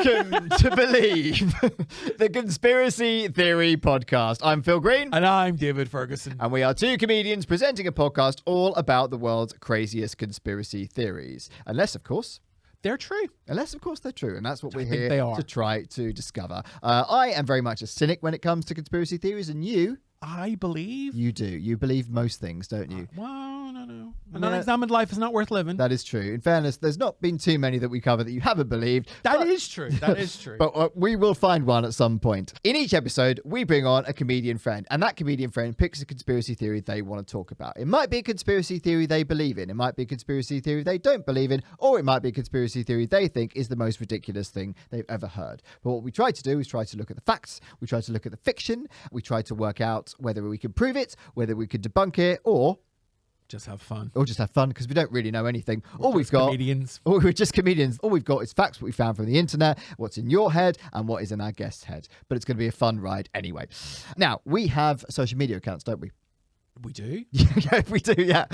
Welcome to Believe, the Conspiracy Theory Podcast. I'm Phil Green. And I'm David Ferguson. And we are two comedians presenting a podcast all about the world's craziest conspiracy theories. Unless, of course, they're true. Unless, of course, they're true. And that's what we're here to try to discover. I am very much a cynic when it comes to conspiracy theories. And you? I believe. You do. You believe most things, don't you? Well, no. An unexamined life is not worth living. That is true. In fairness, there's not been too many that we cover that you haven't believed. That is true. That is true. But we will find one at some point. In each episode, we bring on a comedian friend, and that comedian friend picks a conspiracy theory they want to talk about. It might be a conspiracy theory they believe in. It might be a conspiracy theory they don't believe in, or it might be a conspiracy theory they think is the most ridiculous thing they've ever heard. But what we try to do is try to look at the facts. We try to look at the fiction. We try to work out whether we can prove it, whether we could debunk it, or just have fun. Or just have fun, because we don't really know anything. We're just comedians. All we've got is facts, what we found from the internet, what's in your head, and what is in our guest's head. But it's going to be a fun ride anyway. Now, we have social media accounts, don't we? We do? Yeah, we do, yeah.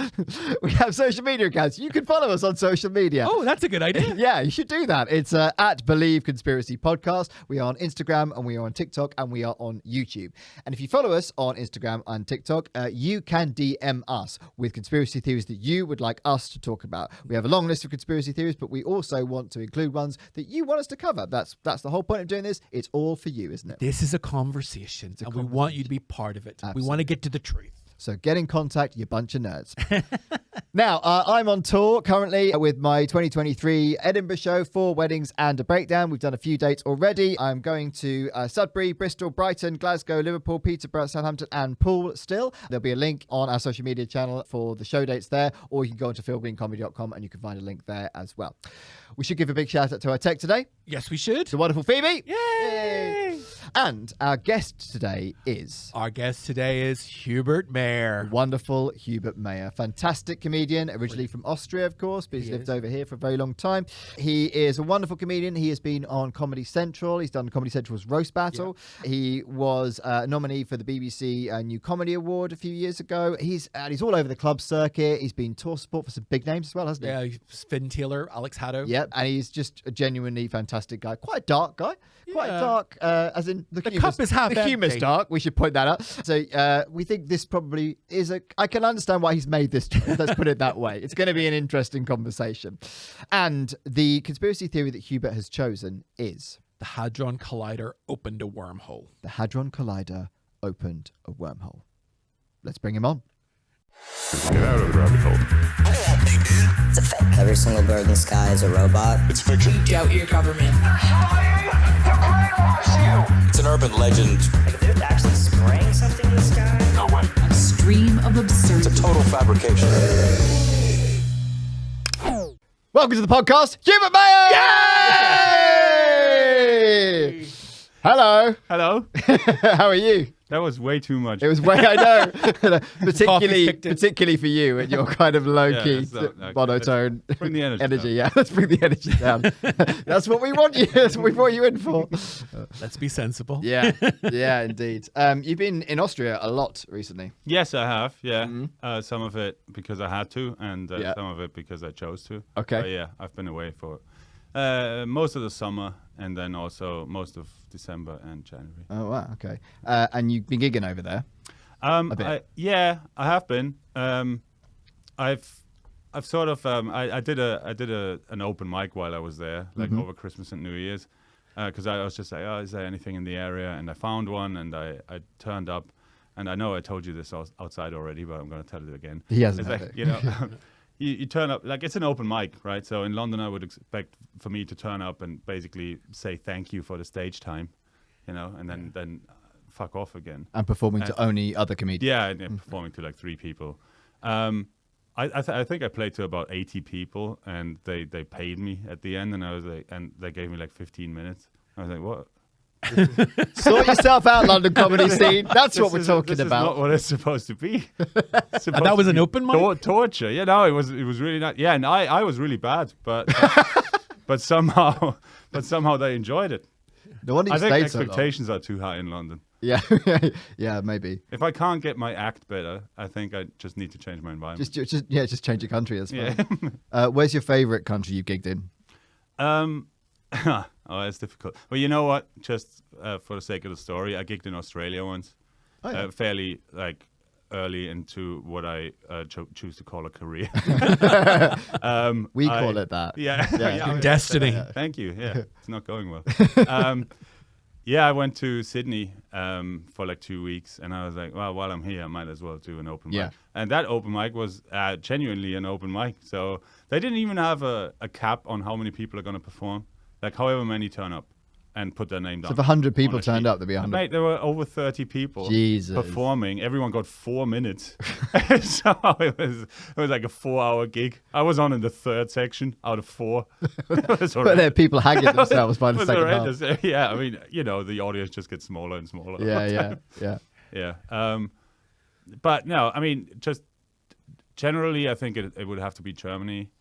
We have social media accounts. You can follow us on social media. Oh, that's a good idea. Yeah, you should do that. It's at Believe Conspiracy Podcast. We are on Instagram, and we are on TikTok, and we are on YouTube. And if you follow us on Instagram and TikTok, you can DM us with conspiracy theories that you would like us to talk about. We have a long list of conspiracy theories, but we also want to include ones that you want us to cover. That's the whole point of doing this. It's all for you, isn't it? This is a conversation, and we want you to be part of it. Absolutely. We want to get to the truth. So get in contact, you bunch of nerds. Now, I'm on tour currently with my 2023 Edinburgh show, 4 weddings and a breakdown. We've done a few dates already. I'm going to Sudbury, Bristol, Brighton, Glasgow, Liverpool, Peterborough, Southampton and Poole still. There'll be a link on our social media channel for the show dates there, or you can go onto philgreencomedy.com and you can find a link there as well. We should give a big shout out to our tech today. Yes, we should. The wonderful Phoebe. Yay! And our guest today is... Hubert Mayr. Wonderful Hubert Mayr. Fantastic comedian, originally from Austria, of course, but he's lived over here for a very long time. He is a wonderful comedian. He has been on Comedy Central. He's done Comedy Central's Roast Battle. Yeah. He was a nominee for the BBC New Comedy Award a few years ago. He's all over the club circuit. He's been tour support for some big names as well, hasn't he? Yeah, Finn Taylor, Alex Haddo. Yep, and he's just a genuinely fantastic guy. Quite a dark guy. Yeah. Quite dark, as in the cup is half empty. The humour's dark. We should point that out. So we think this probably is I can understand why he's made this choice. Let's put it that way. It's going to be an interesting conversation. And the conspiracy theory that Hubert has chosen is... The Hadron Collider opened a wormhole. The Hadron Collider opened a wormhole. Let's bring him on. Get out of the rabbit hole. It's a fake. Every single bird in the sky is a robot. It's fiction. You doubt your government. It's an urban legend. Like, they're actually spraying something in the sky? No way. A stream of absurdity. It's a total fabrication. Welcome to the podcast, Hubert Mayr! Yay! Hello. Hello. How are you? That was way too much. It was way, I know. particularly for you and your kind of low-key, monotone bring the energy down. Yeah, let's bring the energy down. That's what we want you. That's what we brought you in for. Let's be sensible. Yeah, indeed. You've been in Austria a lot recently. Yes, I have. Yeah, some of it because I had to, and some of it because I chose to. Okay. But yeah, I've been away for most of the summer, and then also most of December and January. Oh wow, okay. And you've been gigging over there? A bit. I have been. I've sort of I did an open mic while I was there, like over Christmas and New Year's, because I was just like, oh, is there anything in the area? And I found one, and I turned up, and I know I told you this outside already, but I'm going to tell it again. He hasn't. It's like, you know. You turn up, like, it's an open mic, right? So in London, I would expect for me to turn up and basically say thank you for the stage time, you know, and then fuck off again. And performing to only other comedians. Yeah, and performing to like 3 people. I think I played to about 80 people, and they paid me at the end, and I was like, and they gave me like 15 minutes. I was like, what? Sort yourself out, London comedy scene. That's what we're talking about. This is not what it's supposed to be. And that was an open mic? Torture. Yeah, no, it was really not. Yeah, and I was really bad, but but somehow they enjoyed it. No wonder I think expectations are too high in London. Yeah, yeah, maybe. If I can't get my act better, I think I just need to change my environment. Just change your country as well. Yeah. Where's your favourite country you gigged in? I Oh, it's difficult. Well, you know what? Just for the sake of the story, I gigged in Australia once, fairly like early into what I choose to call a career. We call it that. Yeah. Destiny. Thank you. Yeah, it's not going well. I went to Sydney for like 2 weeks, and I was like, well, while I'm here, I might as well do an open mic. And that open mic was genuinely an open mic. So they didn't even have a cap on how many people are going to perform. Like however many turn up and put their name down. So if 100 people turned up, there'd be 100. Mate, there were over 30 people performing. Everyone got 4 minutes. So it was like a 4-hour gig. I was on in the third section out of 4. But there are people hanging themselves by the second half. Yeah, I mean, the audience just gets smaller and smaller. Yeah. But no, I mean, just generally, I think it would have to be Germany.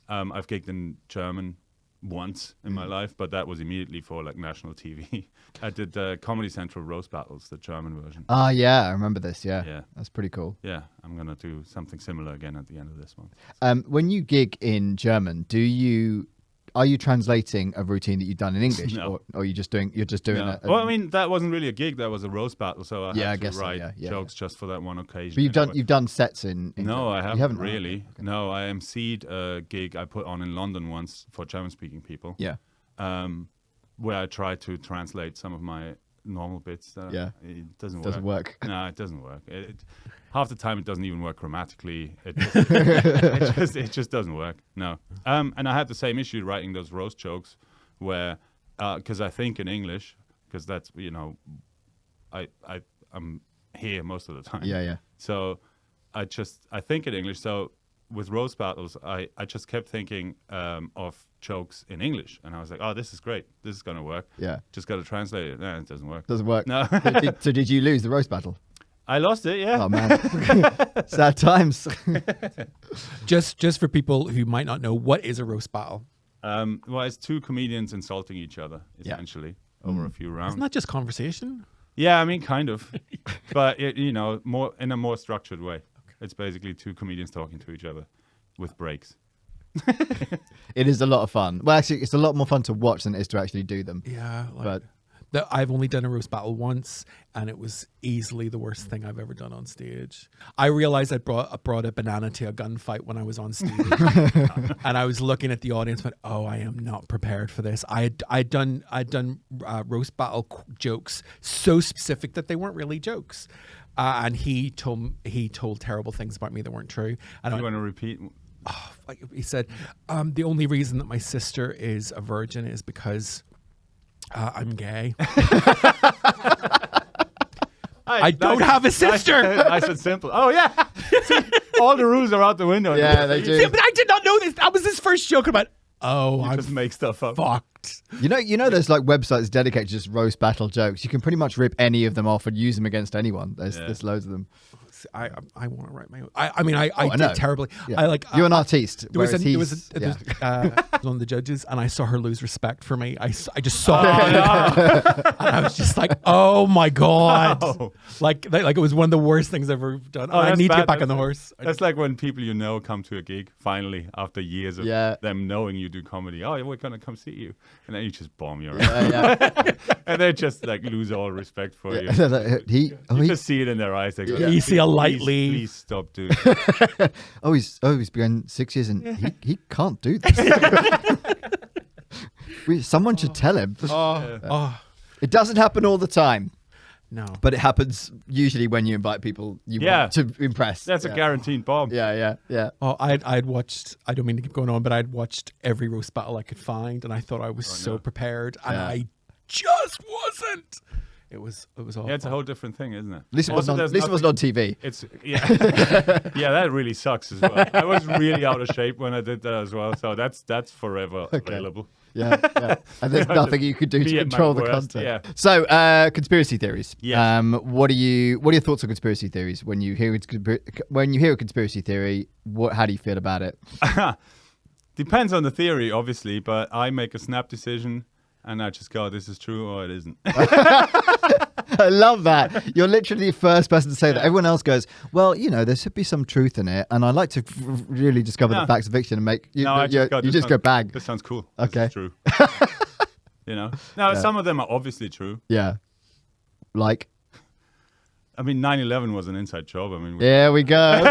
I've gigged in German once in my life, but that was immediately for like national TV. I did Comedy Central Roast Battles, the German version. Ah, yeah, I remember this. Yeah, that's pretty cool. Yeah, I'm gonna do something similar again at the end of this one. When you gig in German, are you translating a routine that you've done in English, No. or you're just doing it? Well, I mean, that wasn't really a gig; that was a roast battle. So I had to write so, jokes just for that one occasion. But you've done sets in No, I haven't, you haven't really. Okay. No, I emceed a gig I put on in London once for German-speaking people. Yeah. Where I tried to translate some of my normal bits. It doesn't work. No, it doesn't work. Half the time it doesn't even work grammatically. It just doesn't work. No. And I had the same issue writing those roast jokes where, because I think in English, because that's, I'm here most of the time. Yeah. So I think in English. So with roast battles, I just kept thinking of jokes in English, and I was like, oh, this is great. This is going to work. Yeah. Just got to translate it. No, it doesn't work. Doesn't work. No. So did you lose the roast battle? I lost it, yeah. Oh, man. Sad times. Just for people who might not know, what is a roast battle? Well, it's 2 comedians insulting each other, essentially, over a few rounds. Isn't that just conversation? Yeah, I mean, kind of. But, more in a more structured way. Okay. It's basically 2 comedians talking to each other with breaks. It is a lot of fun. Well, actually, it's a lot more fun to watch than it is to actually do them. Yeah. But I've only done a roast battle once, and it was easily the worst thing I've ever done on stage. I realized I brought a banana to a gunfight when I was on stage, and I was looking at the audience, but I am not prepared for this. I'd done roast battle jokes so specific that they weren't really jokes, and he told terrible things about me that weren't true. And You want to repeat? He said, the only reason that my sister is a virgin is because I'm gay. I don't have a sister. Nice and simple. Oh, yeah. See, all the rules are out the window. yeah, they do. Yeah, but I did not know this. That was his first joke about, You just make stuff up. fucked. You know, there's like websites dedicated to just roast battle jokes. You can pretty much rip any of them off and use them against anyone. There's loads of them. I want to write my own. I know. did terribly. Yeah. You're an artiste. There was whereas one of the judges, and I saw her lose respect for me. I just saw Oh, it, and I was just like, "Oh my god!" No. Like it was one of the worst things I've ever done. I that's need to bad. get back on the horse. That's like when people come to a gig finally after years of them knowing you do comedy. Oh, we're gonna come see you, and then you just bomb your and they just like lose all respect for you. He Just see it in their eyes. Like, You see a light leave. Please stop doing it. he's been 6 years and he can't do this. Someone should tell him. It doesn't happen all the time. No, But it happens usually when you invite people you want to impress. That's a guaranteed bomb. Yeah. Oh, I'd watched. I don't mean to keep going on, but I'd watched every roast battle I could find, and I thought I was so prepared, and I just wasn't. It was awful. Yeah, it's a whole different thing, isn't it? At least it wasn't on TV. It's yeah, that really sucks as well. I was really out of shape when I did that as well, so that's forever available. Yeah. And there's nothing you could do to Be at my control the worst, content. yeah. So, conspiracy theories. Yes. What are your thoughts on conspiracy theories? When you hear a conspiracy theory, how do you feel about it? Depends on the theory, obviously, but I make a snap decision. And I just go, this is true or it isn't. I love that. You're literally the first person to say that. Everyone else goes, well, there should be some truth in it. And I like to really discover the facts of fiction and make you just go bang. This sounds cool. Okay. This is true. You know, now some of them are obviously true. Yeah. Like. I mean, 9/11 was an inside job. I mean, There we go.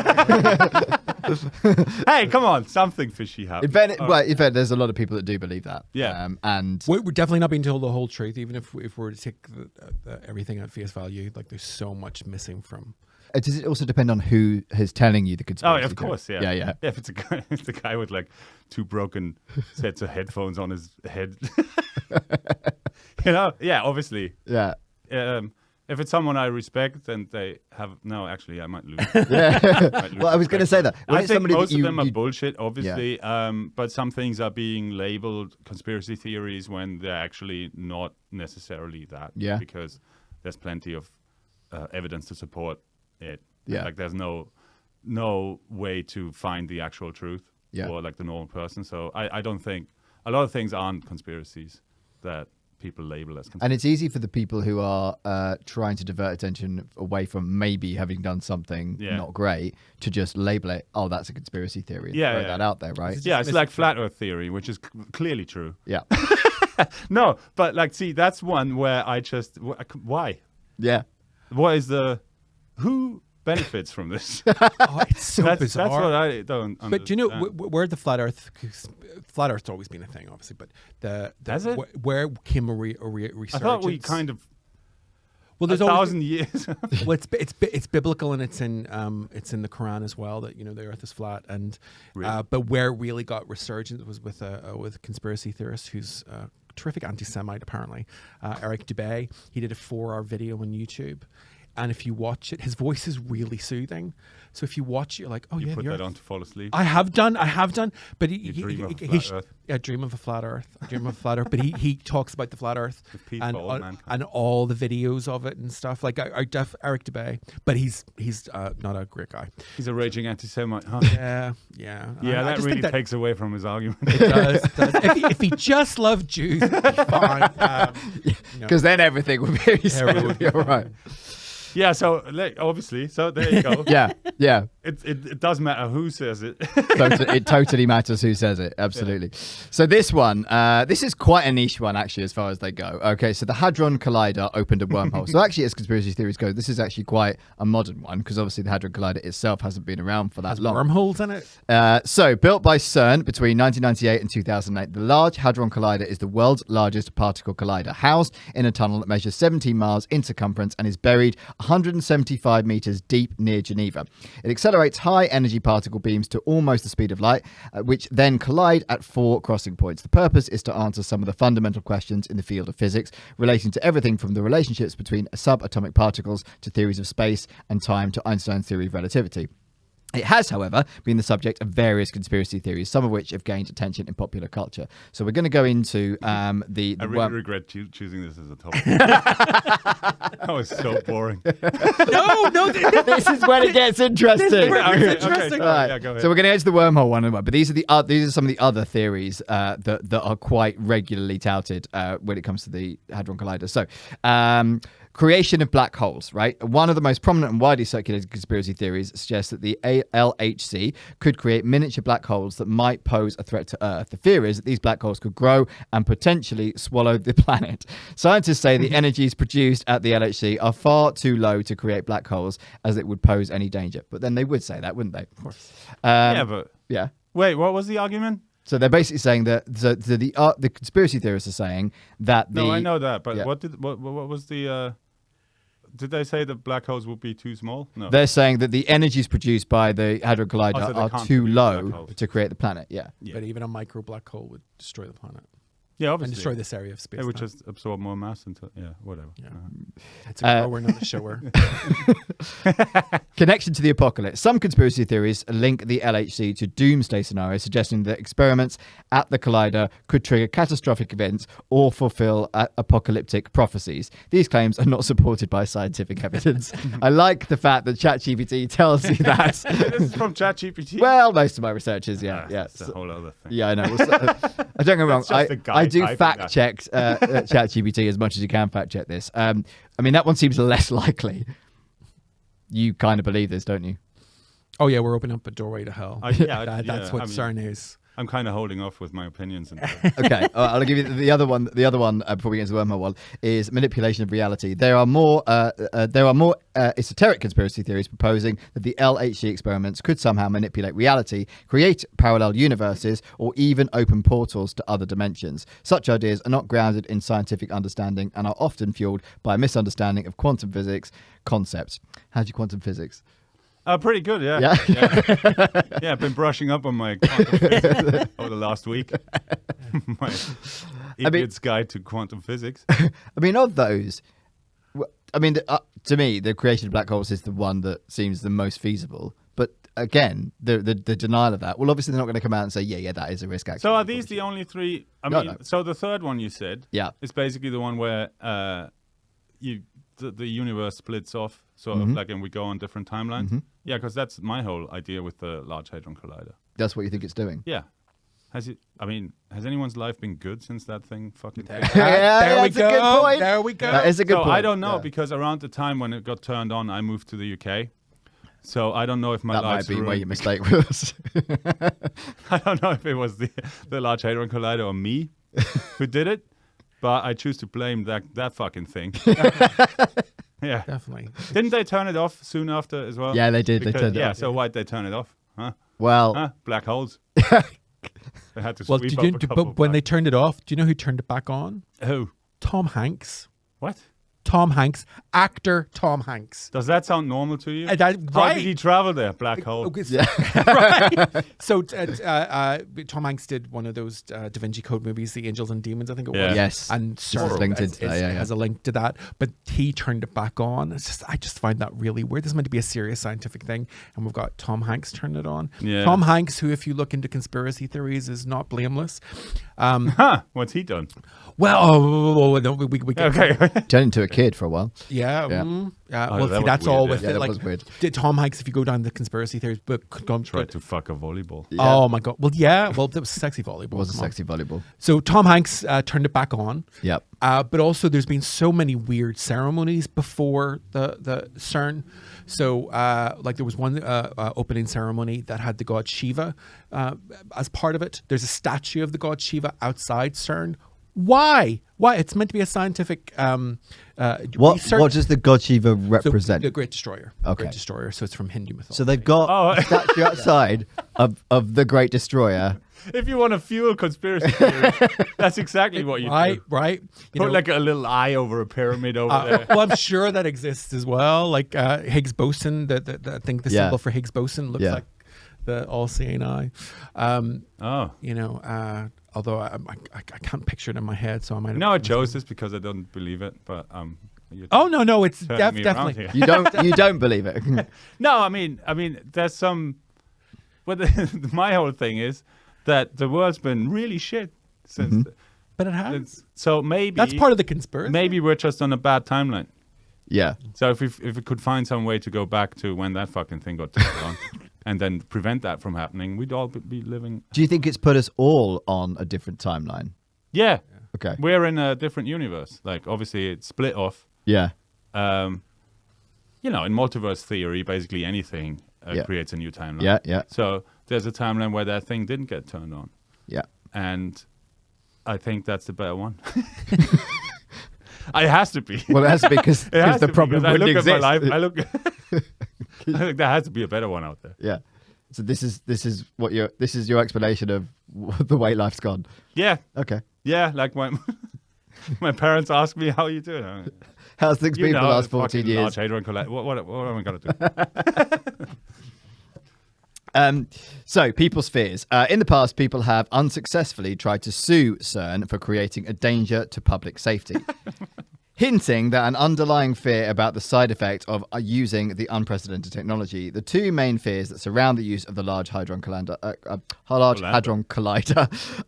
hey, come on, something fishy happened. In fact, there's a lot of people that do believe that. Yeah. And We're definitely not being told the whole truth, even if we were to take everything at face value. Like, there's so much missing from. does it also depend on who is telling you the Oh, conspiracy? of course, theory? yeah. Yeah. If it's a guy with like 2 broken sets of headphones on his head, you know, yeah, obviously. Yeah. If it's someone I respect, then they have I might lose. Well, I was going to say that. When I it's think somebody most that of them are bullshit, obviously. But some things are being labeled conspiracy theories when they're actually not necessarily that. Yeah. Because there's plenty of evidence to support it. Yeah. Like there's no way to find the actual truth for like the normal person. So I don't think a lot of things aren't conspiracies that people label as conspiracy. And it's easy for the people who are trying to divert attention away from maybe having done something not great to just label it, oh, that's a conspiracy theory. And throw that out there, right? Yeah, it's like flat Earth theory, which is clearly true. Yeah. No, but like, see, that's one where I just why? Yeah. What is who benefits from this? Oh, it's so that's bizarre. what I don't understand. But do you know where the flat Earth's always been a thing, obviously. But Has it? Where came a resurgence? I thought we kind of. Well, there's 1,000 years. Well, it's biblical, and it's in the Quran as well, that the Earth is flat. And Really? but where it really got resurgence was with a conspiracy theorist who's a terrific anti-Semite, apparently, Eric Dubay. He did a 4-hour video on YouTube. And if you watch it, his voice is really soothing. So if you watch it, you're like, oh, You yeah, put the that Earth. on to fall asleep. I have done. But You dream of a flat Earth. I dream of a flat Earth. I dream of a flat Earth. But he talks about the flat Earth peace and for all mankind. and all the videos of it and stuff. Like Eric Dubay, but he's not a great guy. He's a raging anti-Semite, huh? Yeah. Yeah, I that just really think takes away from his argument. it does. If he just loved Jews, it'd be fine. Because then everything would be, Everything would be all right. Yeah, so obviously, so there you go. Yeah. It does matter who says it. It totally matters who says it. Absolutely. So this one, this is quite a niche one, actually, as far as they go. Okay, so the Hadron Collider opened a wormhole. So actually, as conspiracy theories go, this is actually quite a modern one, because obviously the Hadron Collider itself hasn't been around for that long. Wormholes in it. So, built by CERN between 1998 and 2008, the Large Hadron Collider is the world's largest particle collider, housed in a tunnel that measures 17 miles in circumference and is buried 175 meters deep near Geneva. It accelerates high-energy particle beams to almost the speed of light, which then collide at 4 crossing points. The purpose is to answer some of the fundamental questions in the field of physics, relating to everything from the relationships between subatomic particles to theories of space and time to Einstein's theory of relativity. It has, however, been the subject of various conspiracy theories, some of which have gained attention in popular culture. So we're going to go into the I really regret choosing this as a topic. That was so boring. No. This is when it gets interesting. Interesting. All right, yeah, go ahead. So we're going to get to the wormhole one, but these are some of the other theories that are quite regularly touted when it comes to the Hadron Collider. So, creation of black holes, right? One of the most prominent and widely circulated conspiracy theories suggests that the LHC could create miniature black holes that might pose a threat to Earth. The fear is that these black holes could grow and potentially swallow the planet. Scientists say the energies produced at the LHC are far too low to create black holes, as it would pose any danger. But then they would say that, wouldn't they? Of course. Yeah. Wait, what was the argument? So they're basically saying that the conspiracy theorists are saying that No, I know that, but yeah. what was the? Did they say that black holes would be too small? No. They're saying that the energies produced by the Hadron Collider So they are can't too produce black low holes. to create the planet. Yeah. But even a micro black hole would destroy the planet Yeah, and obviously. destroy this area of space. It would just absorb more mass into whatever. Yeah. Uh-huh. It's a grower, not a shower. Connection to the apocalypse. Some conspiracy theories link the LHC to doomsday scenarios, suggesting that experiments at the collider could trigger catastrophic events or fulfill apocalyptic prophecies. These claims are not supported by scientific evidence. I like the fact that ChatGPT tells you that. This is from ChatGPT. Well, most of my research is, yeah. That's a whole other thing. Yeah, I know. I don't get me wrong. That's just a guy I do typing fact check ChatGPT as much as you can fact check this. I mean, that one seems less likely. You kind of believe this, don't you? Oh yeah, we're opening up a doorway to hell. Yeah, That's what CERN is. I'm kind of holding off with my opinions. Okay, I'll give you the other one. The other one before we get into the wormhole one is manipulation of reality. There are more esoteric conspiracy theories proposing that the LHC experiments could somehow manipulate reality, create parallel universes, or even open portals to other dimensions. Such ideas are not grounded in scientific understanding and are often fueled by a misunderstanding of quantum physics concepts. How's your quantum physics? Pretty good, yeah. Yeah, I've been brushing up on my quantum physics over the last week. My idiot's guide to quantum physics. I mean, of those, to me, the creation of black holes is the one that seems the most feasible. But again, the denial of that. Well, obviously, they're not going to come out and say, yeah, that is a risk. Actually, so are these the only three? No. So the third one you said, is basically the one where the universe splits off, sort of like, and we go on different timelines. Mm-hmm. Yeah, because that's my whole idea with the Large Hadron Collider. That's what you think it's doing? Yeah. Has anyone's life been good since that thing fucking... There we go. A good point. There we go. That is a good point. I don't know, because around the time when it got turned on, I moved to the UK. So I don't know if my life's That might be ruined. where your mistake was. I don't know if it was the Large Hadron Collider or me who did it, but I choose to blame that fucking thing. Yeah, definitely. Didn't they turn it off soon after as well? Yeah, they did. They turned it off. So why'd they turn it off? Huh? Well, black holes. They had to sweep up a couple. But when they turned it off, do you know who turned it back on? Who? Tom Hanks. What? Tom Hanks, actor Tom Hanks. Does that sound normal to you? Right. How did he travel there? Black hole. Okay, right. So Tom Hanks did one of those Da Vinci Code movies, The Angels and Demons, I think it was. Yes. And CERN has a link to that. But he turned it back on. I just find that really weird. This is meant to be a serious scientific thing, and we've got Tom Hanks turn it on. Yeah. Tom Hanks, who, if you look into conspiracy theories, is not blameless. What's he done? Well, no, we Okay. turned into a kid for a while. Yeah. Well, that was that's weird, all yeah. with Yeah, it. that Like, was weird. did Tom Hanks, if you go down the conspiracy theories book, Tried to fuck a volleyball. Yeah. Oh my god! Well, yeah. Well, that was sexy volleyball. It was a come on. sexy volleyball. So Tom Hanks turned it back on. Yep. But also, there's been so many weird ceremonies before the CERN. So, like, there was one opening ceremony that had the god Shiva as part of it. There's a statue of the god Shiva outside CERN. Why? It's meant to be a scientific research. What does the god Shiva represent? The Great Destroyer. Okay. Great Destroyer. So it's from Hindu mythology. So they've got a statue outside of the Great Destroyer. If you want to fuel conspiracy theories, that's exactly what you do. Right. Put like a little eye over a pyramid over there. Well, I'm sure that exists as well. Like Higgs boson. I think the symbol for Higgs boson looks like the all-seeing eye. Although I can't picture it in my head, so I might. No, I chose this because I don't believe it, but no, it's turning me around definitely. here. You don't believe it. No, I mean, there's some. But my whole thing is that the world's been really shit since. But it has. So maybe that's part of the conspiracy. Maybe we're just on a bad timeline. Yeah. So if we could find some way to go back to when that fucking thing got turned on, and then prevent that from happening, we'd all be living. Do you think it's put us all on a different timeline? Yeah. Okay. We're in a different universe. Like, obviously, it's split off. Yeah. In multiverse theory, basically anything creates a new timeline. Yeah. So there's a timeline where that thing didn't get turned on. Yeah. And I think that's the better one. It has to be. Well, it has to be because the problem I wouldn't look exist. at my life. I think there has to be a better one out there. Yeah. So this is your explanation of the way life's gone. Yeah. Okay. Yeah, like my parents ask me, how are you doing? How's things been for the last 14 years? Large Hadron Collider. What am I going to do? So, people's fears. In the past, people have unsuccessfully tried to sue CERN for creating a danger to public safety, hinting that an underlying fear about the side effect of using the unprecedented technology. The two main fears that surround the use of the Large Hadron Collider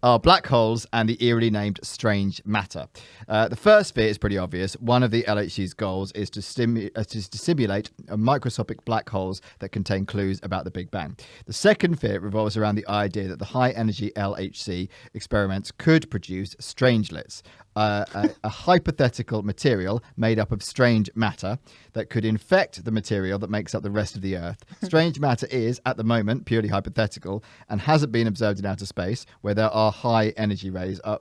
are black holes and the eerily named strange matter. The first fear is pretty obvious. One of the LHC's goals is to simulate microscopic black holes that contain clues about the Big Bang. The second fear revolves around the idea that the high-energy LHC experiments could produce strangelets, a hypothetical material material made up of strange matter that could infect the material that makes up the rest of the Earth. Strange matter is, at the moment, purely hypothetical and hasn't been observed in outer space, where there are high energy rays are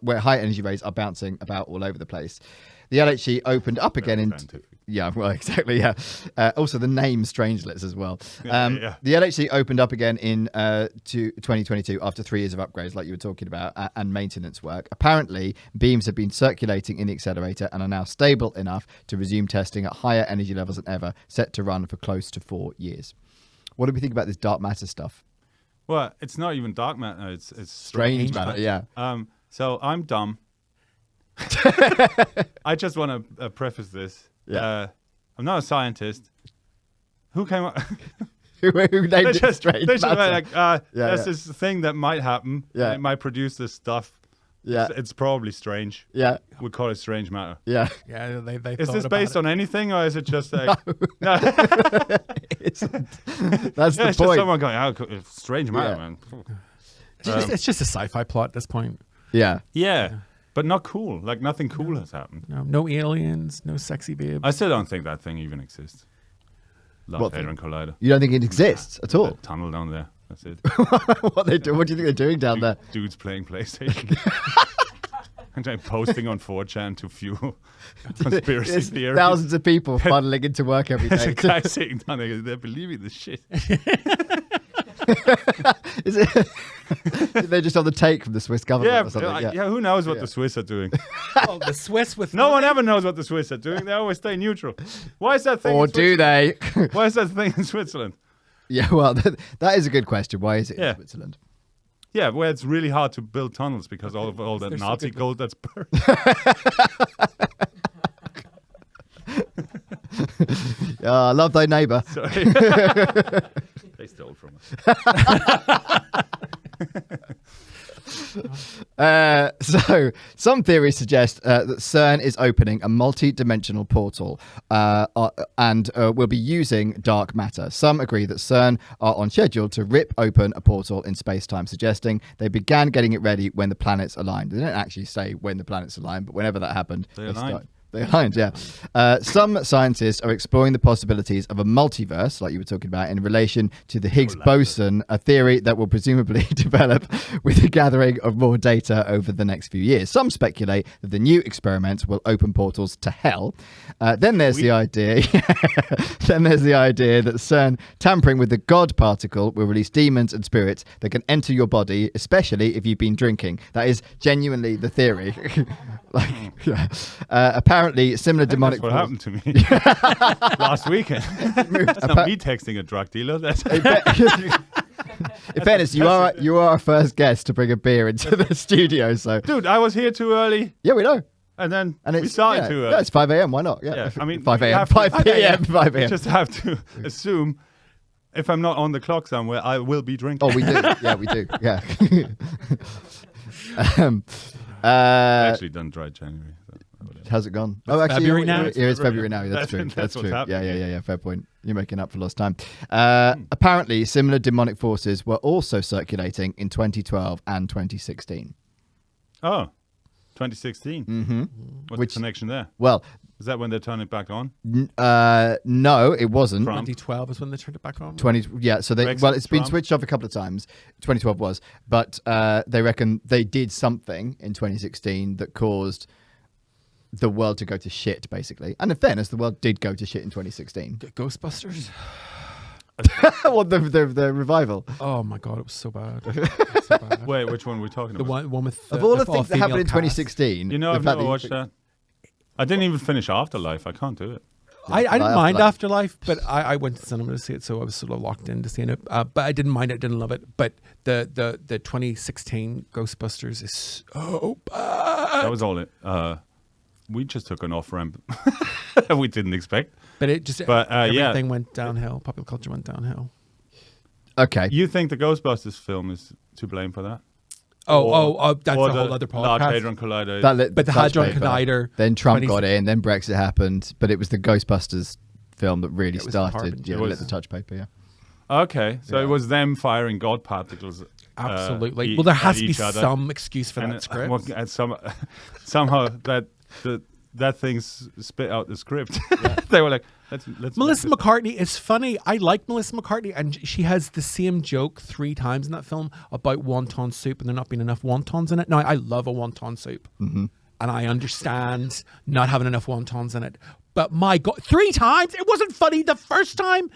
bouncing about all over the place. The LHC opened up again in... Yeah, well, exactly, yeah. Also, the name Strangelets as well. The LHC opened up again in 2022 after 3 years of upgrades, like you were talking about, and maintenance work. Apparently, beams have been circulating in the accelerator and are now stable enough to resume testing at higher energy levels than ever, set to run for close to 4 years. What do we think about this dark matter stuff? Well, it's not even dark matter. It's strange matter, yeah. So I'm dumb. I just want to preface this. Yeah. I'm not a scientist. Who came up? who named it strange matter? There's this thing that might happen. Yeah. It might produce this stuff. Yeah. It's probably strange. Yeah. We call it strange matter. Yeah. Yeah, they Is this based on anything, or is it just like... No. That's the it's point. just someone going, it's strange matter, man. It's just a sci-fi plot at this point. Yeah. Yeah. But not cool. Like, nothing cool has happened. No aliens, no sexy babes. I still don't think that thing even exists. Large What Hadron Collider. You don't think it exists at all? That tunnel down there. That's it. What do you think they're doing down there? Dudes playing PlayStation. And then posting on 4chan to fuel conspiracy There's theories. thousands of people funneling into work every There's day. a guy sitting down there, they're believing this shit. Is it? They're just on the take from the Swiss government or something. Yeah, who knows what the Swiss are doing? Oh, the Swiss with No one ever knows what the Swiss are doing. They always stay neutral. Why is that thing Or in do they? Why is that thing in Switzerland? Yeah, well, that is a good question. Why is it Yeah. in Switzerland? Yeah, where it's really hard to build tunnels because all that They're so Nazi good. gold that's burned. I love thy neighbour. Sorry. They stole from us. So, some theories suggest that CERN is opening a multi-dimensional portal and will be using dark matter. Some agree that CERN are on schedule to rip open a portal in space-time, suggesting they began getting it ready when the planets aligned. They don't actually say when the planets aligned, but whenever that happened, They aligned. They aligned, yeah. Some scientists are exploring the possibilities of a multiverse, like you were talking about, in relation to the Higgs boson, a theory that will presumably develop with the gathering of more data over the next few years. Some speculate that the new experiment will open portals to hell. Then there's the idea. Then there's the idea that CERN tampering with the God particle will release demons and spirits that can enter your body, especially if you've been drinking. That is genuinely the theory. Apparently, similar demonic. That's what happened to me last weekend. It's not me texting a drug dealer. That's In fairness, you are our first guest to bring a beer into the studio. So, dude, I was here too early, yeah, we know. and then And we started too early. Yeah, it's 5 a.m. Why not? Yeah, I mean, 5 you a.m. have to- 5 p.m. 5 a.m. Just have to assume if I'm not on the clock somewhere, I will be drinking. Oh, we do. Yeah, we do. Yeah. Actually done dry January. So whatever. How's it gone? It's February now? It is February now. That's true. That's That's what's true. happening. Yeah. Fair point. You're making up for lost time. Apparently, similar demonic forces were also circulating in 2012 and 2016. Oh, 2016. Mm-hmm. What's Which- the connection there? Well, Is that when they turn it back on? no, it wasn't. Trump. 2012 is when they turned it back on. 20, yeah. So Brexit, it's been Trump. switched off a couple of times. 2012 was, but they reckon they did something in 2016 that caused the world to go to shit, basically. And in fairness, the world did go to shit in 2016. Ghostbusters. Well, the revival. Oh my god, it was so bad. It was so bad. Wait, which one are we talking The about? one with Of all the all things that happened in female cast. 2016, You know, the I've fact never that watched that. I didn't even finish Afterlife. I can't do it. I didn't mind Afterlife. Afterlife, but I went to cinema to see it, so I was sort of locked into seeing it. But I didn't mind it, didn't love it. But the 2016 Ghostbusters is so bad. That was all it. We just took an off ramp we didn't expect. But it just But, yeah. everything went downhill. Popular culture went downhill. Okay. You think the Ghostbusters film is to blame for that? Oh, that's or a whole the other Large podcast. Hadron Collider. But the Dutch Hadron paper. Collider. Then Trump 20 got in. Then Brexit happened. But it was the Ghostbusters film that really It was the started. harbinger. Yeah, It lit was- the touch paper. Yeah. Okay, so it was them firing God particles. Absolutely. e- Well, there at has to be each other. some excuse for And that script. somehow that that thing spit out the script. They were like, let's Melissa McCartney is funny. I like Melissa McCartney, and she has the same joke 3 times in that film about wonton soup and there not being enough wontons in it. Now, I love a wonton soup, and I understand not having enough wontons in it. But my God, 3 times? It wasn't funny the first time.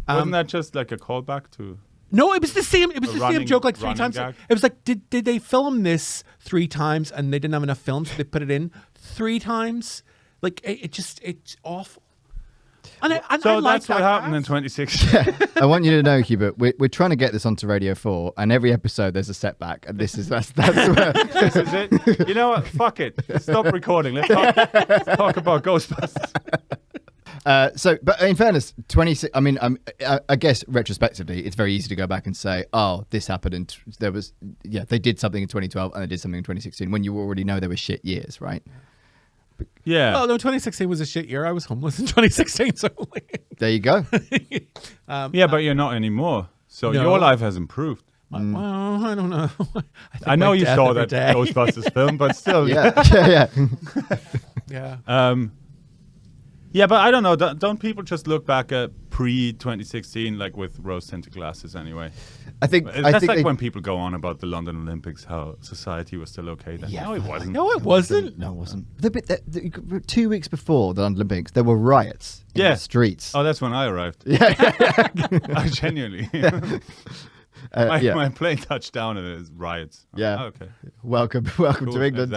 Wasn't that just like a callback to? No, it was the same. It was the same joke like 3 times. gag? It was like, did they film this 3 times and they didn't have enough film, so they put it in 3 times? Like it's awful. And I So like that's what that happened in cast. 2016. I want you to know, Hubert, we're trying to get this onto Radio 4, and every episode there's a setback, and that's where. This is it. You know what? Fuck it. Stop recording. Let's talk about Ghostbusters. But in fairness, 26. I mean, I guess retrospectively, it's very easy to go back and say, "Oh, this happened." They did something in 2012 and they did something in 2016. When you already know they were shit years, right? Yeah. Oh no, 2016 was a shit year. I was homeless in 2016, so There you go. Yeah, but you're not anymore. So No. your life has improved. well, I don't know. I know you saw that day. Ghostbusters film, but still. Yeah. Yeah. Yeah, but I don't know. Don't people just look back at pre-2016 like with rose-tinted glasses anyway? I think That's like they- when people go on about the London Olympics, how society was still okay then. Yeah, No, it wasn't. No, it wasn't. No, it wasn't. 2 weeks before the London Olympics, there were riots in the streets. Oh, that's when I arrived. Yeah. I genuinely. My plane touched down and there's riots. Yeah. Oh, okay. Welcome Cool. to England.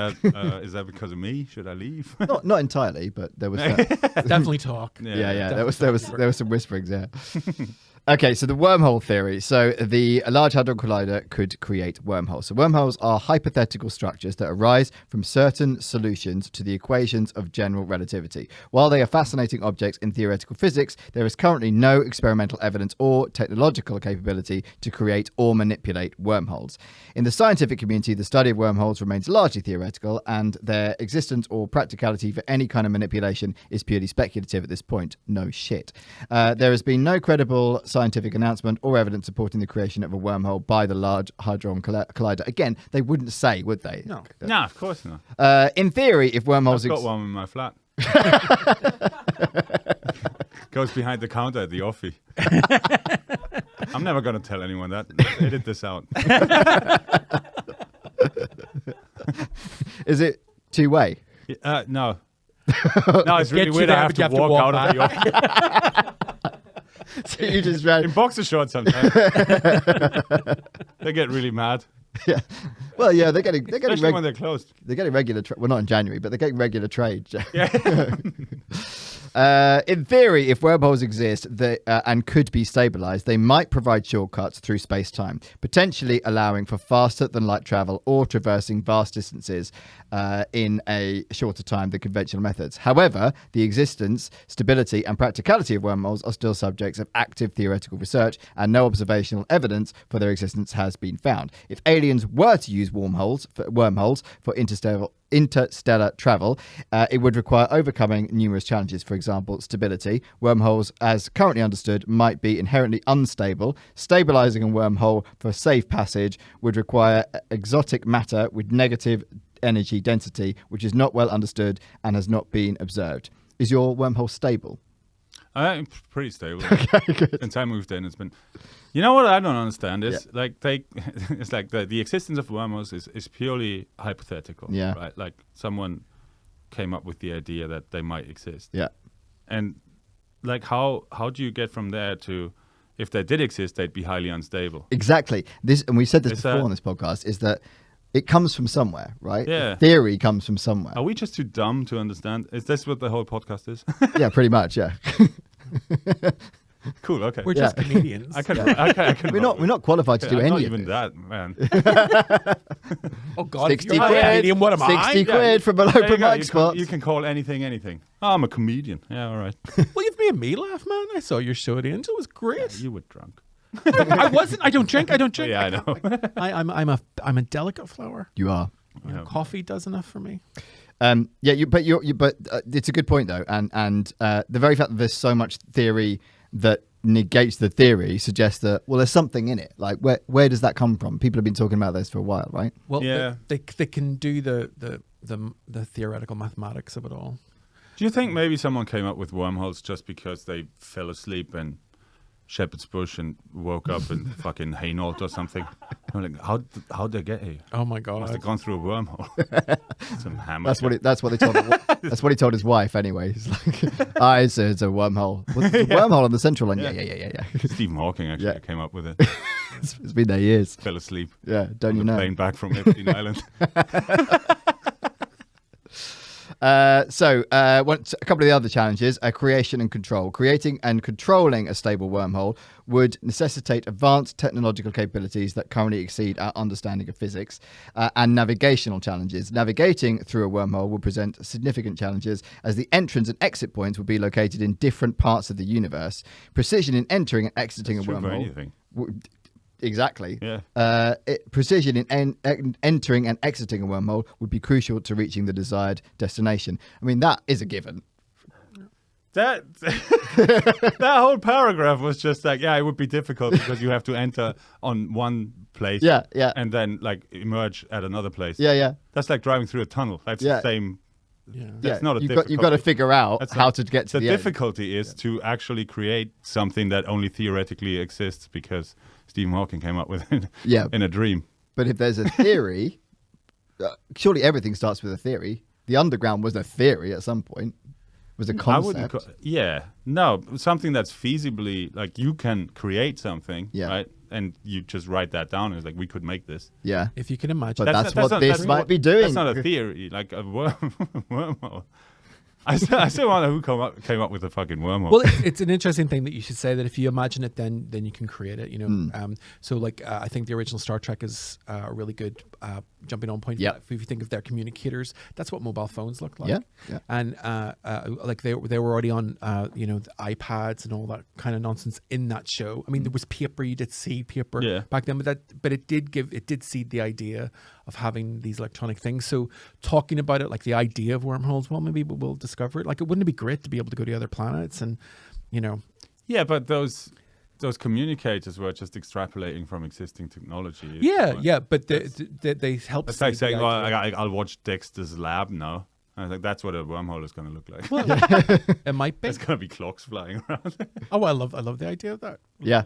Is that because of me? Should I leave? Not entirely, but there was. Definitely talk. Yeah. There was some whisperings. Yeah. Okay, so the wormhole theory. So the Large Hadron Collider could create wormholes. So wormholes are hypothetical structures that arise from certain solutions to the equations of general relativity. While they are fascinating objects in theoretical physics, there is currently no experimental evidence or technological capability to create or manipulate wormholes. In the scientific community, the study of wormholes remains largely theoretical, and their existence or practicality for any kind of manipulation is purely speculative at this point. No shit. There has been no credible scientific announcement or evidence supporting the creation of a wormhole by the Large Hadron Collider. Again, they wouldn't say, would they? No. Nah, of course not. In theory, if wormholes... I've got one in my flat. Goes behind the counter at the offie. I'm never going to tell anyone that. Edit this out. Is it two-way? No. No, it's really Get you weird. there, I have but to you have to walk walk out of the office. So you just ran... In boxer shorts sometimes. They get really mad. Yeah. Well, yeah, they're getting Especially when they're closed. they're getting regular. Well, not in January, but they're getting regular trade. Yeah. In theory, if wormholes exist and could be stabilized, they might provide shortcuts through space-time, potentially allowing for faster than light travel or traversing vast distances in a shorter time than conventional methods. However, the existence, stability, and practicality of wormholes are still subjects of active theoretical research, and no observational evidence for their existence has been found. If aliens were to use wormholes for interstellar travel, it would require overcoming numerous challenges. For example, stability. Wormholes, as currently understood, might be inherently unstable. Stabilizing a wormhole for safe passage would require exotic matter with negative energy density, which is not well understood and has not been observed. Is your wormhole stable? I'm pretty stable. Okay, good. Since I moved in, it's been... You know what I don't understand is it's like the existence of wormholes is purely hypothetical. Yeah. Right. Like someone came up with the idea that they might exist. Yeah. And like how do you get from there to if they did exist, they'd be highly unstable. Exactly. This, and we said this Is before that- on this podcast, is that it comes from somewhere, right? Yeah. Theory comes from somewhere. Are we just too dumb to understand? Is this what the whole podcast is? Yeah, pretty much. Yeah. Cool. Okay. We're just comedians. I can We're not qualified to do I'm any not of even it. that, man. Oh God, if 60 you're a quid. comedian, what am I? 60 quid from an There you open go. mic spot. You can call anything. Oh, I'm a comedian. Yeah, all right. Well, you've made me laugh, man. I saw your show at Angel. It was great. You were drunk. I wasn't. I don't drink. Yeah, I know. I'm a delicate flower. You are. Coffee does enough for me. But it's a good point though, and the very fact that there's so much theory that negates the theory suggests that there's something in it. Like where does that come from? People have been talking about this for a while, right? Well, Yeah. they can do the the theoretical mathematics of it all. Do you think maybe someone came up with wormholes just because they fell asleep in Shepherd's Bush and woke up in fucking Hainault or something? I'm like, how'd they get here? Oh my god! Must have gone through a wormhole. Some hammer. That's what they told. That's what he told his wife anyway. He's like, it's a wormhole. Well, there's a wormhole on the central line. Yeah. Stephen Hawking actually came up with it. It's been there years. Fell asleep. Yeah, don't on you the know? plane back from Ep9 Island. So, a couple of the other challenges are creation and control. Creating and controlling a stable wormhole would necessitate advanced technological capabilities that currently exceed our understanding of physics, and navigational challenges. Navigating through a wormhole would present significant challenges as the entrance and exit points would be located in different parts of the universe. Precision in entering and exiting That's a true for wormhole. anything. Exactly. Yeah. Precision in entering and exiting a wormhole would be crucial to reaching the desired destination. I mean, that is a given. That that whole paragraph was just like, it would be difficult because you have to enter on one place, Yeah. and then like emerge at another place. Yeah. That's like driving through a tunnel. That's the same. Yeah. That's not a You've got to figure out That's how not- to get to the the end. difficulty is to actually create something that only theoretically exists because Stephen Hawking came up with it in a dream. But if there's a theory, surely everything starts with a theory. The underground was a theory at some point. Was a concept. No, something that's feasibly, like you can create something, right? And you just write that down. It's like, we could make this. Yeah. If you can imagine. But that's what this might be doing. That's not a theory, like a wormhole. I still wonder who came up with the fucking wormhole. Well, it's an interesting thing that you should say that if you imagine it, then you can create it. You know, so like I think the original Star Trek is a really good jumping on point. Yeah. If you think of their communicators, that's what mobile phones look like. Yeah. And like they were already on the iPads and all that kind of nonsense in that show. I mean, there was paper. You did see paper back then, but it did seed the idea of having these electronic things. So talking about it, like the idea of wormholes, well, maybe we'll discover it. Like, wouldn't it be great to be able to go to other planets and, Yeah, but those communicators were just extrapolating from existing technology. But they help. It's like saying, I'll watch Dexter's Lab now. I was like, that's what a wormhole is going to look like. Well, it might be. There's going to be clocks flying around. Oh, I love the idea of that. Yeah.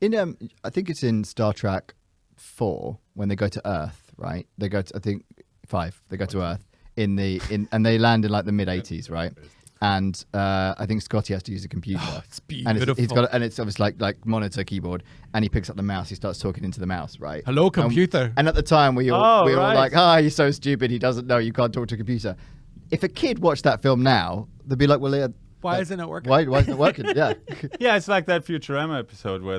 In I think it's in Star Trek 4 when they go to Earth, right? They go to, I think 5. They go to Earth and they land in like the mid 80s, right? And I think Scotty has to use a computer. Oh, it's beautiful. And it's obviously like monitor keyboard, and he picks up the mouse. He starts talking into the mouse, right? Hello, computer. And at the time, we all were right. like, he's so stupid. He doesn't know. You can't talk to a computer. If a kid watched that film now, they'd be like, well, why is it not working? Why isn't it working? Yeah. Yeah, it's like that Futurama episode where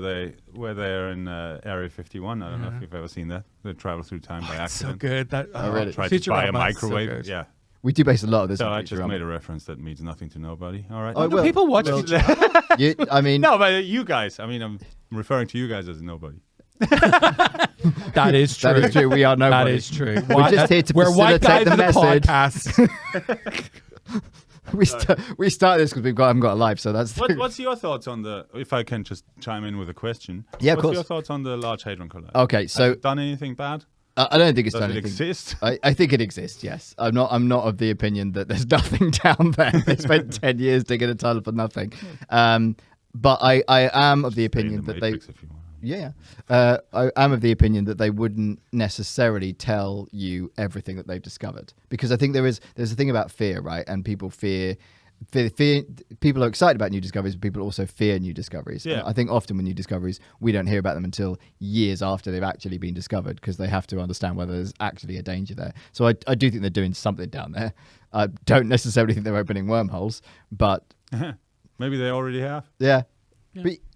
they're in Area 51. I don't know if you've ever seen that. They travel through time by accident. So good. That really? Tried to buy a Futurama, microwave. so good. Yeah. We do base a lot of this So on I just Futurama. made a reference that means nothing to nobody. All right. Oh, No, well, people watch Futurama. I mean, No, but you guys. I mean, I'm referring to you guys as nobody. That is true. that is true. We are That nobody. is true. We're just here to We're white guys facilitate the in the message. podcast. We start this because I haven't got a life, so that's. What's your thoughts on the? If I can just chime in with a question. Yeah, of What's course. your thoughts on the Large Hadron Collider? Okay, so Has it done anything bad? I don't think it's Does done it anything. exist? I think it exists. Yes, I'm not of the opinion that there's nothing down there. They spent 10 years digging a tunnel for nothing. But I am of the opinion that they. Matrix, if you want. Yeah, I am of the opinion that they wouldn't necessarily tell you everything that they've discovered, because I think there's a thing about fear, right? And people fear. People are excited about new discoveries, but people also fear new discoveries. Yeah. And I think often with new discoveries, we don't hear about them until years after they've actually been discovered, because they have to understand whether there's actually a danger there. So I do think they're doing something down there. I don't necessarily think they're opening wormholes, but Maybe they already have. yeah.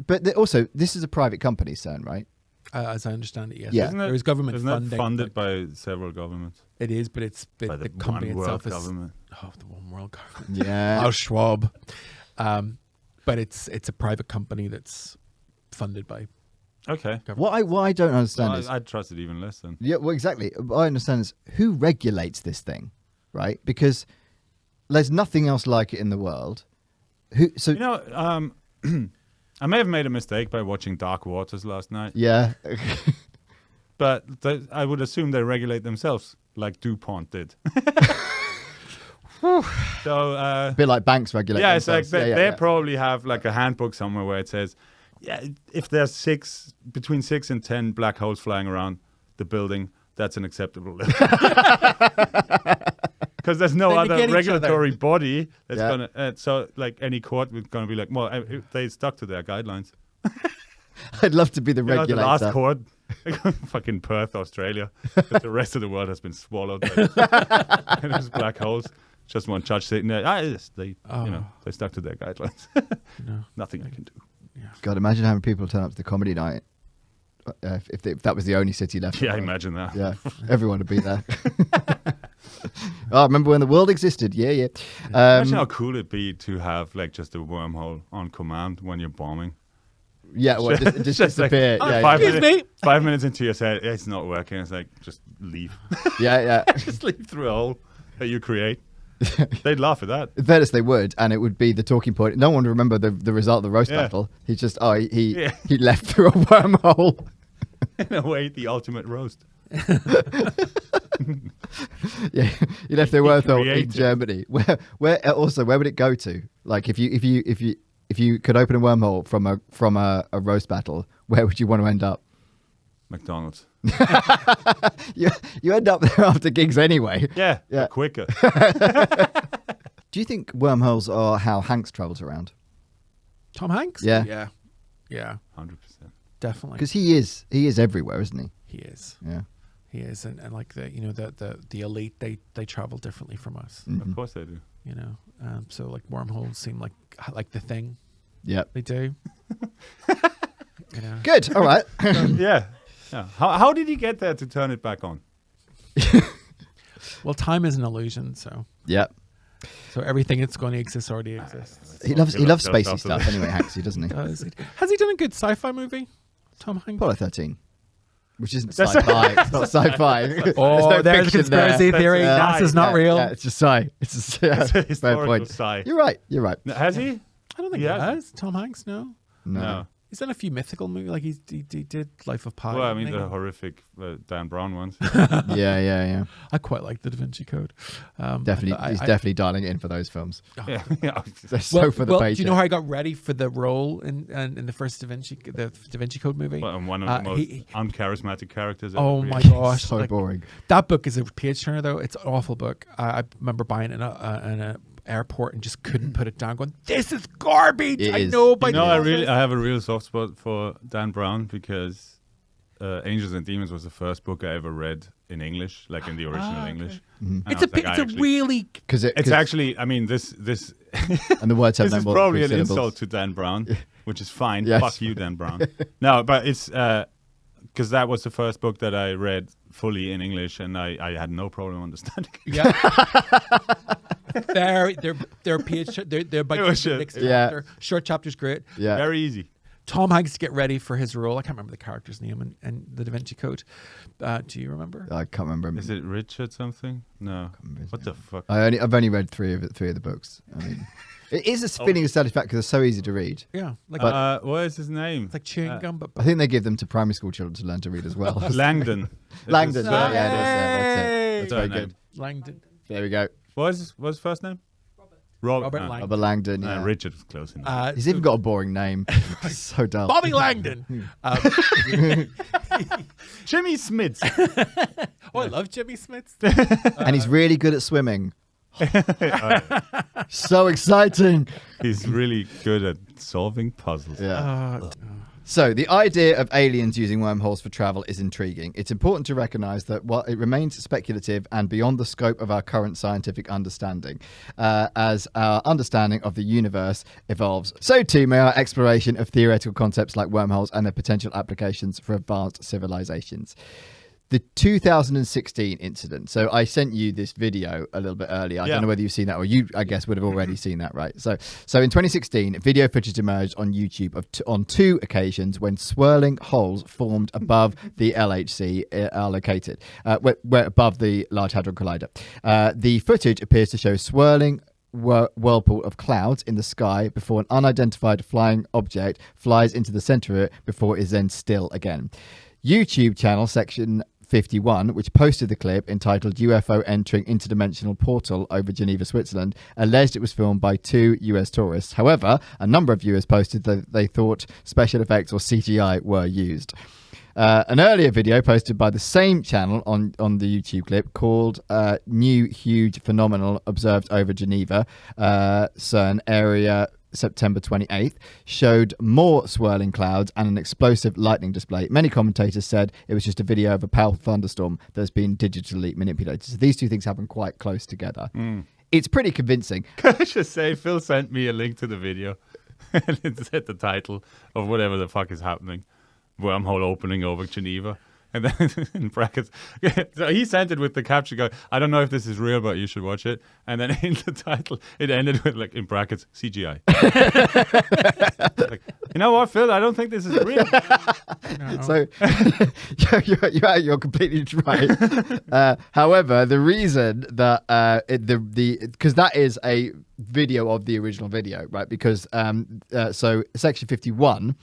But also, this is a private company, CERN, right? As I understand it, yes. Yeah. Isn't it, There is government isn't funding. That funded by several governments? It is, but By the company one world itself is government. the one world government. Yeah. Klaus Schwab. But it's a private company that's funded by Okay. What I don't understand is I'd trust it even less then. yeah, well, exactly. What I understand is who regulates this thing, right? Because there's nothing else like it in the world. So You know, I may have made a mistake by watching Dark Waters last night, yeah, but I would assume they regulate themselves. like DuPont did. So A bit like banks regulate. yeah, it's like themselves. they probably have like a handbook somewhere where it says, yeah, if there's between 6 and 10 black holes flying around the building, that's an acceptable level. Because there's no They other negate each regulatory other. body that's Yeah. gonna. So like any court is gonna be like, well, they stuck to their guidelines. I'd love to be the You know, regulator. the last court, fucking Perth, Australia. But the rest of the world has been swallowed by those black holes. Just one judge sitting there. They stuck to their guidelines. Nothing I can do. God, imagine how many people turn up to the comedy night if that was the only city left. Yeah, imagine that. Yeah, everyone would be there. Oh, remember when the world existed? Yeah. Imagine how cool it'd be to have like just a wormhole on command when you're bombing. Yeah, well, just Just disappear. like, yeah, five yeah. Excuse me. 5 minutes into your set, it's not working. It's like, just leave. Yeah. Just leave through a hole that you create. They'd laugh at that. In fairness, they would, and it would be the talking point. No one would remember the result of the roast Yeah. battle. He just, he Yeah. he left through a wormhole. In a way, the ultimate roast. Yeah, he left through a wormhole in created. Germany. Where would it go to? Like, if you could open a wormhole from a roast battle, where would you want to end up? McDonald's. You end up there after gigs anyway. Yeah, Yeah. quicker. Do you think wormholes are how Hanks travels around? Tom Hanks? Yeah. Yeah, 100%. definitely. Because he is everywhere, isn't he? He is. Yeah. He is, and like the elite, they travel differently from us. Of course they do. You know, so like wormholes seem like the thing Yep. they do. You know, Good. All right. Yeah. How did he get there to turn it back on? well, time is an illusion, so Yep. everything that's going to exist already exists. He loves loves spacey stuff, stuff doesn't anyway, Hanksy, doesn't he? Has he done a good sci-fi movie? Tom Hanks. Apollo 13. Which isn't sci-fi. It's not sci-fi. Oh, there's a fiction there. conspiracy theory. That's NASA's not real. Yeah, it's just sci. It's just It's a fair historical point. sci. You're right. Has he? I don't think He he has. has. Tom Hanks, no. No. He's done a few mythical movies, like he did Life of Pi. Well, I mean, didn't the he? horrific Dan Brown ones. Yeah. I quite like the Da Vinci Code. Definitely, I- he's I- definitely dialing it in for those films. Yeah. They're so for the page. do you know how I got ready for the role in the first Da Vinci Code movie? Well, and one of the most uncharismatic characters ever Oh my created. gosh! So like, boring. That book is a page turner, though. It's an awful book. I remember buying it in a airport and just couldn't put it down. Going, this is garbage. It I is. know, but I have a real soft spot for Dan Brown because Angels and Demons was the first book I ever read in English, like in the original English. And I It's a was like, it's a really Because It's actually, I mean, this and the words have this no is more than probably 3 an syllables. insult to Dan Brown, which is fine. Yes. Fuck you, Dan Brown. No, but it's because that was the first book that I read fully in English, and I had no problem understanding it. yeah. They're page they're by It was the shit. next Yeah. chapter. Short chapter's great. Yeah. Very easy. Tom Hanks to get ready for his role. I can't remember the character's name in the Da Vinci Code. Do you remember? I can't remember. Is it Richard something? No. remember his What the fuck? I've only read three of the books. I mean, it is a feeling of satisfaction because they're so easy to read. Yeah, like What is his name? it's like chewing gum, but I think they give them to primary school children to learn to read as well. Langdon. Langdon. Is it, Yeah, it is. That's it. That's very Surname. good. Langdon. There we go. What's his first name? Robert Langdon. Robert Langdon. Yeah. Richard was close enough. He's even got a boring name. So dull. Bobby Langdon. Jimmy Smits. Oh, I love Jimmy Smith. And he's really good at swimming. So exciting. He's really good at solving puzzles. Yeah. So the idea of aliens using wormholes for travel is intriguing. It's important to recognize that while it remains speculative and beyond the scope of our current scientific understanding, as our understanding of the universe evolves, so too may our exploration of theoretical concepts like wormholes and their potential applications for advanced civilizations. The 2016 incident. So I sent you this video a little bit earlier. I don't know whether you've seen that, or you, I guess, would have already seen that, right? So in 2016, video footage emerged on YouTube on 2 occasions when swirling holes formed above the LHC are located, where above the Large Hadron Collider. The footage appears to show swirling whirlpool of clouds in the sky before an unidentified flying object flies into the center of it before it is then still again. YouTube channel section 51, which posted the clip entitled UFO Entering Interdimensional Portal over Geneva, Switzerland, alleged it was filmed by 2 US tourists. However, a number of viewers posted that they thought special effects or CGI were used. An earlier video posted by the same channel on the YouTube clip called New Huge Phenomenon Observed Over Geneva, CERN area September 28th, showed more swirling clouds and an explosive lightning display. Many commentators said it was just a video of a powerful thunderstorm that's been digitally manipulated. So these two things happen quite close together. It's pretty convincing. Can I just say, Phil sent me a link to the video and it said the title of whatever the fuck is happening. Wormhole opening over Geneva. And then in brackets, so he sent it with the caption going, I don't know if this is real, but you should watch it. And then in the title, it ended with, like, in brackets, CGI. Like, you know what, Phil? I don't think this is real. No. So you're completely right. However, the reason that because that is a video of the original video, right? Because so Section 51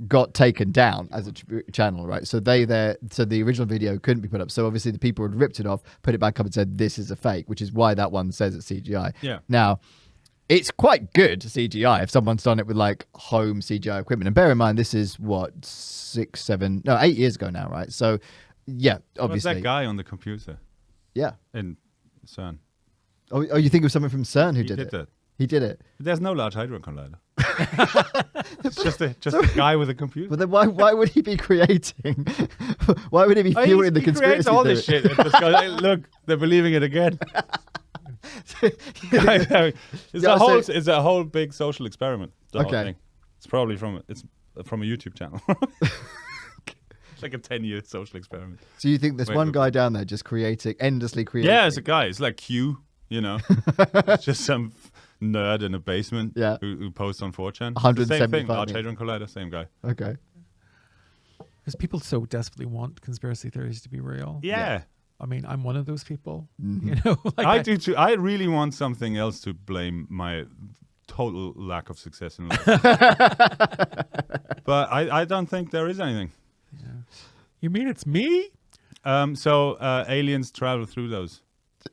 got taken down as a channel, right? So so the original video couldn't be put up. So obviously the people had ripped it off, put it back up and said, this is a fake, which is why that one says it's CGI. Yeah. Now, it's quite good CGI if someone's done it with like home CGI equipment. And bear in mind, this is what, 8 years ago now, right? So yeah, obviously. What's that guy on the computer Yeah. in CERN? Oh, you think of someone from CERN who He did did it? that. He did it. There's no Large Hadron Collider. It's just a guy with a computer. But then why would he be creating? Why would he be fueling the he conspiracy creates all theory? this shit. And just goes, hey, look, they're believing it again. It's a whole big social experiment. The whole Okay. thing. It's probably from a YouTube channel. It's like a 10-year social experiment. So you think there's Wait, one guy down there just endlessly creating? Yeah, it's a guy. It's like Q, you know. It's just some nerd in a basement who posts on 4chan. It's the same thing. 175 Large Hadron Collider, same guy. Okay. Because people so desperately want conspiracy theories to be real. Yeah. I mean, I'm one of those people. Mm-hmm. You know, like I do too. I really want something else to blame my total lack of success in life. But I don't think there is anything. You mean it's me? So aliens travel through those.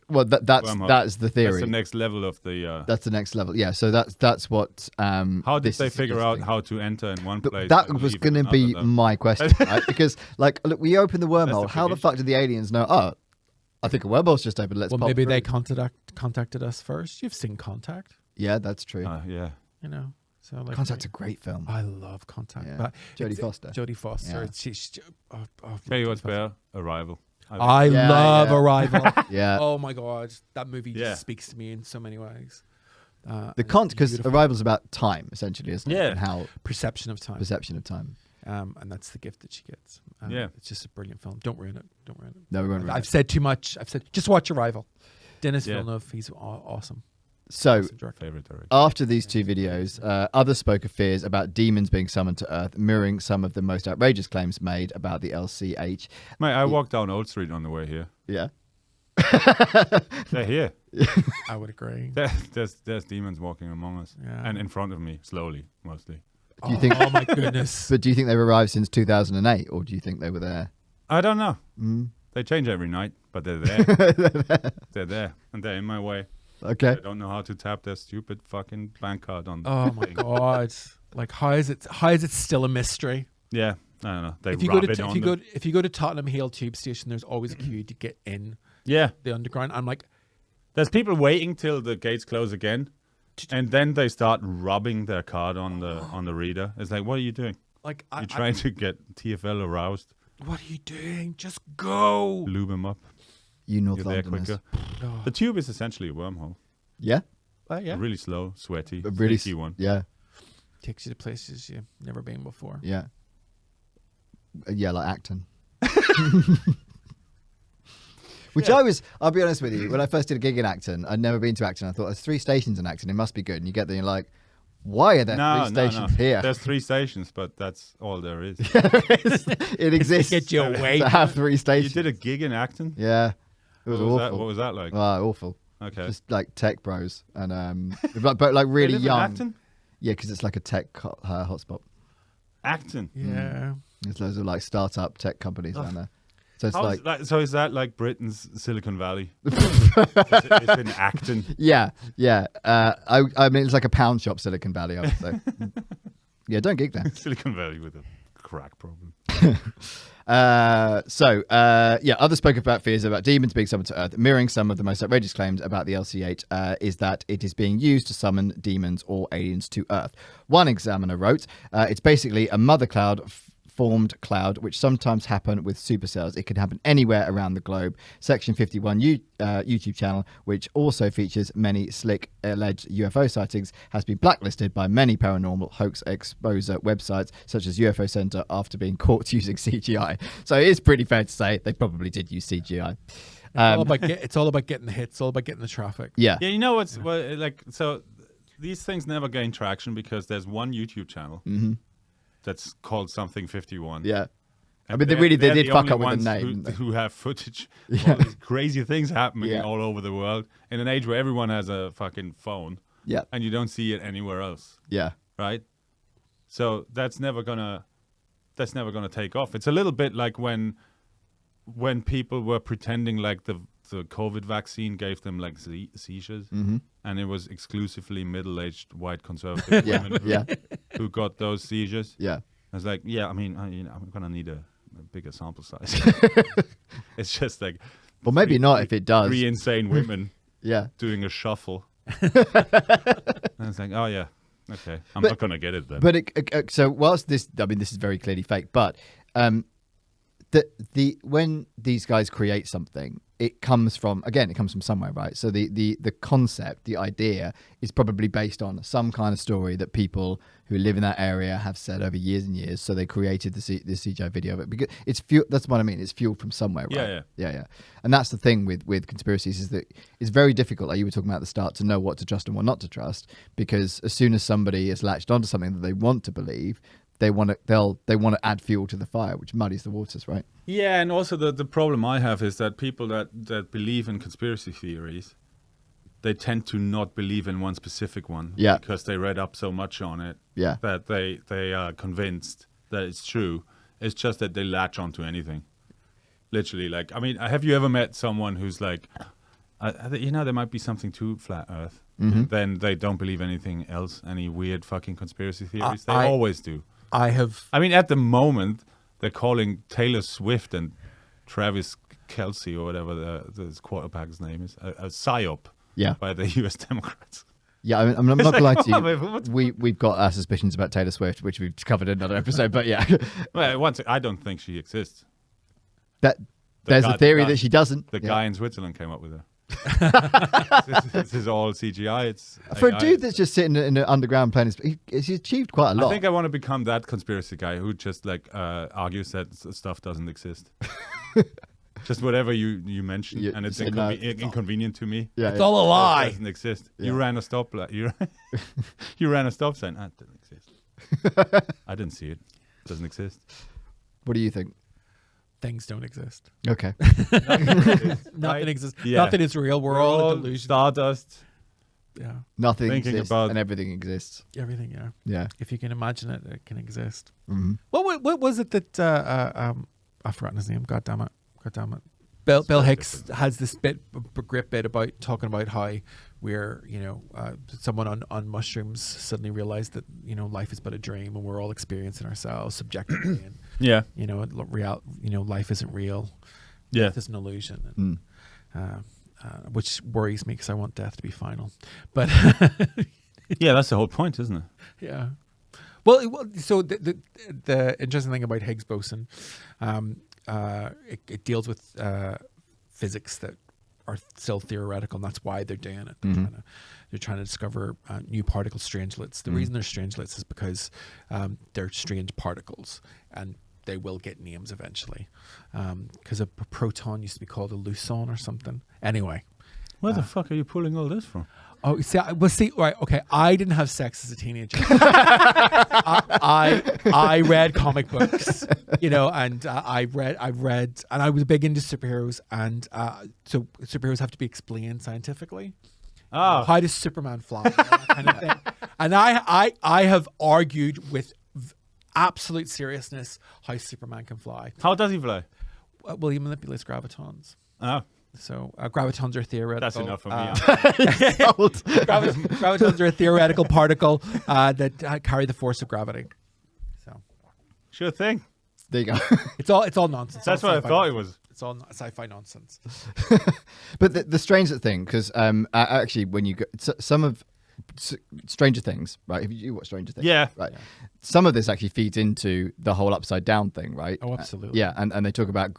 Well, that's wormholes. the theory. That's the next level of the. That's the next level. Yeah. So that's what. How did this they is figure out suggesting. how to enter in one place? That and was leave going to in be another? my question, right? Because, like, look, we opened the wormhole. the How the prediction. fuck did the aliens know? Oh, I think a wormhole's just open. Let's Well, pop maybe through. they contacted us first. You've seen Contact, Yeah, that's true. Yeah. you know. So like, Contact's a great film. I love Contact. Yeah. But Jodie Foster. Jodie Foster. Yeah. She's Tell you what's better, Arrival. I Yeah, love yeah. Arrival. Yeah. Oh my god, that movie Yeah. just speaks to me in so many ways. Because Beautiful. Arrival's about time, essentially, isn't it? Yeah. And how Perception of time. perception of time. And that's the gift that she gets. Yeah. It's just a brilliant film. Don't ruin it. Don't ruin it. No, we won't ruin I've it. said too much. I've said just watch Arrival. Dennis Yeah. Villeneuve, he's awesome. So Awesome director. Favorite director. after these two videos, others spoke of fears about demons being summoned to Earth, mirroring some of the most outrageous claims made about the LCH. Mate, I walked down Old Street on the way here. Yeah. They're here. I would agree. There's demons walking among us. Yeah. And in front of me, slowly, mostly. Do you think? Oh my goodness. But do you think they've arrived since 2008, or do you think they were there? I don't know. Mm. They change every night, but they're there. They're there. And they're in my way. Okay. I don't know how to tap their stupid fucking bank card on. Oh my god. Like how is it still a mystery? Yeah. I don't know. They If you rub go to it on them. if you go to Tottenham Hale tube station, there's always a queue to get in Yeah. the underground. I'm like, There's people waiting till the gates close again, and then they start rubbing their card on the reader. It's like, what are you doing? You're trying to get TFL aroused. what are you doing? Just go. Lube them up. You North You're there Londoners. quicker. The tube is essentially a wormhole. Yeah. Yeah. A really slow, sweaty, A really sneaky one. Yeah. Takes you to places you've never been before. Yeah. Yeah, like Acton. Which I'll be honest with you, when I first did a gig in Acton, I'd never been to Acton. I thought there's 3 stations in Acton, it must be good. And you get there and you're like, why are there 3 stations here? There's 3 stations, but that's all there is. It exists Get you away. to have 3 You stations. did a gig in Acton? Yeah. It was awful. What was that like? Awful. Okay. Just like tech bros and but like They really live in young. Acton? Yeah, because it's like a tech hotspot. Acton. Yeah. There's loads of like startup tech companies down there. So it's like So is that like Britain's Silicon Valley? It's in Acton. yeah. I mean, it's like a pound shop, Silicon Valley, I would say. Yeah, don't gig there. Silicon Valley with a crack problem. Others spoke about fears about demons being summoned to Earth. Mirroring some of the most outrageous claims about the LC8 is that it is being used to summon demons or aliens to Earth. One examiner wrote, it's basically a mother cloud formed cloud, which sometimes happen with supercells. It can happen anywhere around the globe. Section 51 YouTube channel, which also features many slick alleged UFO sightings, has been blacklisted by many paranormal hoax exposer websites such as UFO Center after being caught using CGI. So it is pretty fair to say they probably did use CGI. It's all about getting the hits. It's all about getting the traffic. Yeah. Yeah, you know what's so these things never gain traction because there's one YouTube channel that's called something 51. Yeah. And I mean, they did fuck only up with ones the name. who have footage of all these crazy things happening all over the world in an age where everyone has a fucking phone. Yeah. And you don't see it anywhere else. Yeah. Right? So that's never gonna take off. It's a little bit like when people were pretending like the COVID vaccine gave them like seizures, and it was exclusively middle-aged white conservative women who got those seizures. Yeah. I was like, yeah, I mean, I'm gonna need a bigger sample size. It's just like, Well, maybe not if it does. 3 insane women Yeah. doing a shuffle. And I was like, oh yeah, okay, I'm not gonna get it then. But so whilst this is very clearly fake, but when these guys create something, it comes from somewhere, right? So the concept, the idea is probably based on some kind of story that people who live in that area have said over years and years. So they created this CGI video of it because it's that's what I mean. It's fueled from somewhere, right? Yeah. And that's the thing with conspiracies is that it's very difficult, like you were talking about at the start, to know what to trust and what not to trust, because as soon as somebody is latched onto something that they want to believe, they want to add fuel to the fire, which muddies the waters, right? Yeah, and also the problem I have is that people that believe in conspiracy theories, they tend to not believe in one specific one. Yeah. Because they read up so much on it. Yeah. That they are convinced that it's true. It's just that they latch onto anything. Literally, like, I mean, have you ever met someone who's like, there might be something to flat Earth. Then they don't believe anything else, any weird fucking conspiracy theories. They always do. I mean, at the moment, they're calling Taylor Swift and Travis Kelce or whatever the quarterback's name is a psyop by the U.S. Democrats. Yeah, I mean, I'm not going to lie to you. We've got our suspicions about Taylor Swift, which we've covered in another episode, but yeah. Well, I don't think she exists. There's a theory that she doesn't. The guy in Switzerland came up with her. This is all CGI. It's for AI. A dude that's just sitting in an underground plane. He's achieved quite a lot. I think I want to become that conspiracy guy who just like argues that stuff doesn't exist. Just whatever you mention, and it's inconvenient to me. Yeah, it's all a lie. It doesn't exist. Yeah. You ran a stop you ran a stop sign. It didn't exist. I didn't see it. It doesn't exist. What do you think? Things don't exist. Okay. Nothing exists. Yeah. Nothing is real. We're all a delusion. Stardust. Yeah. Nothing Thinking exists about and everything exists. Everything, yeah. Yeah. If you can imagine it, it can exist. Mm-hmm. What was it that I've forgotten his name? God damn it. Bill Hicks has this great bit about talking about how we're, someone on mushrooms suddenly realized that, life is but a dream and we're all experiencing ourselves subjectively and life isn't real. Yeah. Death is an illusion. And, which worries me because I want death to be final. But yeah, that's the whole point, isn't it? Yeah. Well, so the interesting thing about Higgs boson, it deals with physics that are still theoretical, and that's why they're doing it. They're trying to discover new particle strangelets. The reason they're strangelets is because they're strange particles, and they will get names eventually. Because a proton used to be called a luson or something. Anyway. Where the fuck are you pulling all this from? Oh, right, okay. I didn't have sex as a teenager. I read comic books, and I read, and I was big into superheroes, and so superheroes have to be explained scientifically. Oh, how does Superman fly? That kind of thing. And I have argued with absolute seriousness how Superman can fly. How does he fly? Well, he manipulates gravitons. Oh, So gravitons are theoretical. that's enough for me. Gravitons are a theoretical particle that carry the force of gravity. So Sure thing. There you go. it's all nonsense. That's all what I sci-fi thought it nonsense. was. It's all sci-fi nonsense. But the Stranger thing, because actually, when you go, some of Stranger Things, right? Have you watched Stranger Things? Yeah. Right. Some of this actually feeds into the whole upside down thing, right? Oh, absolutely. Yeah, and they talk about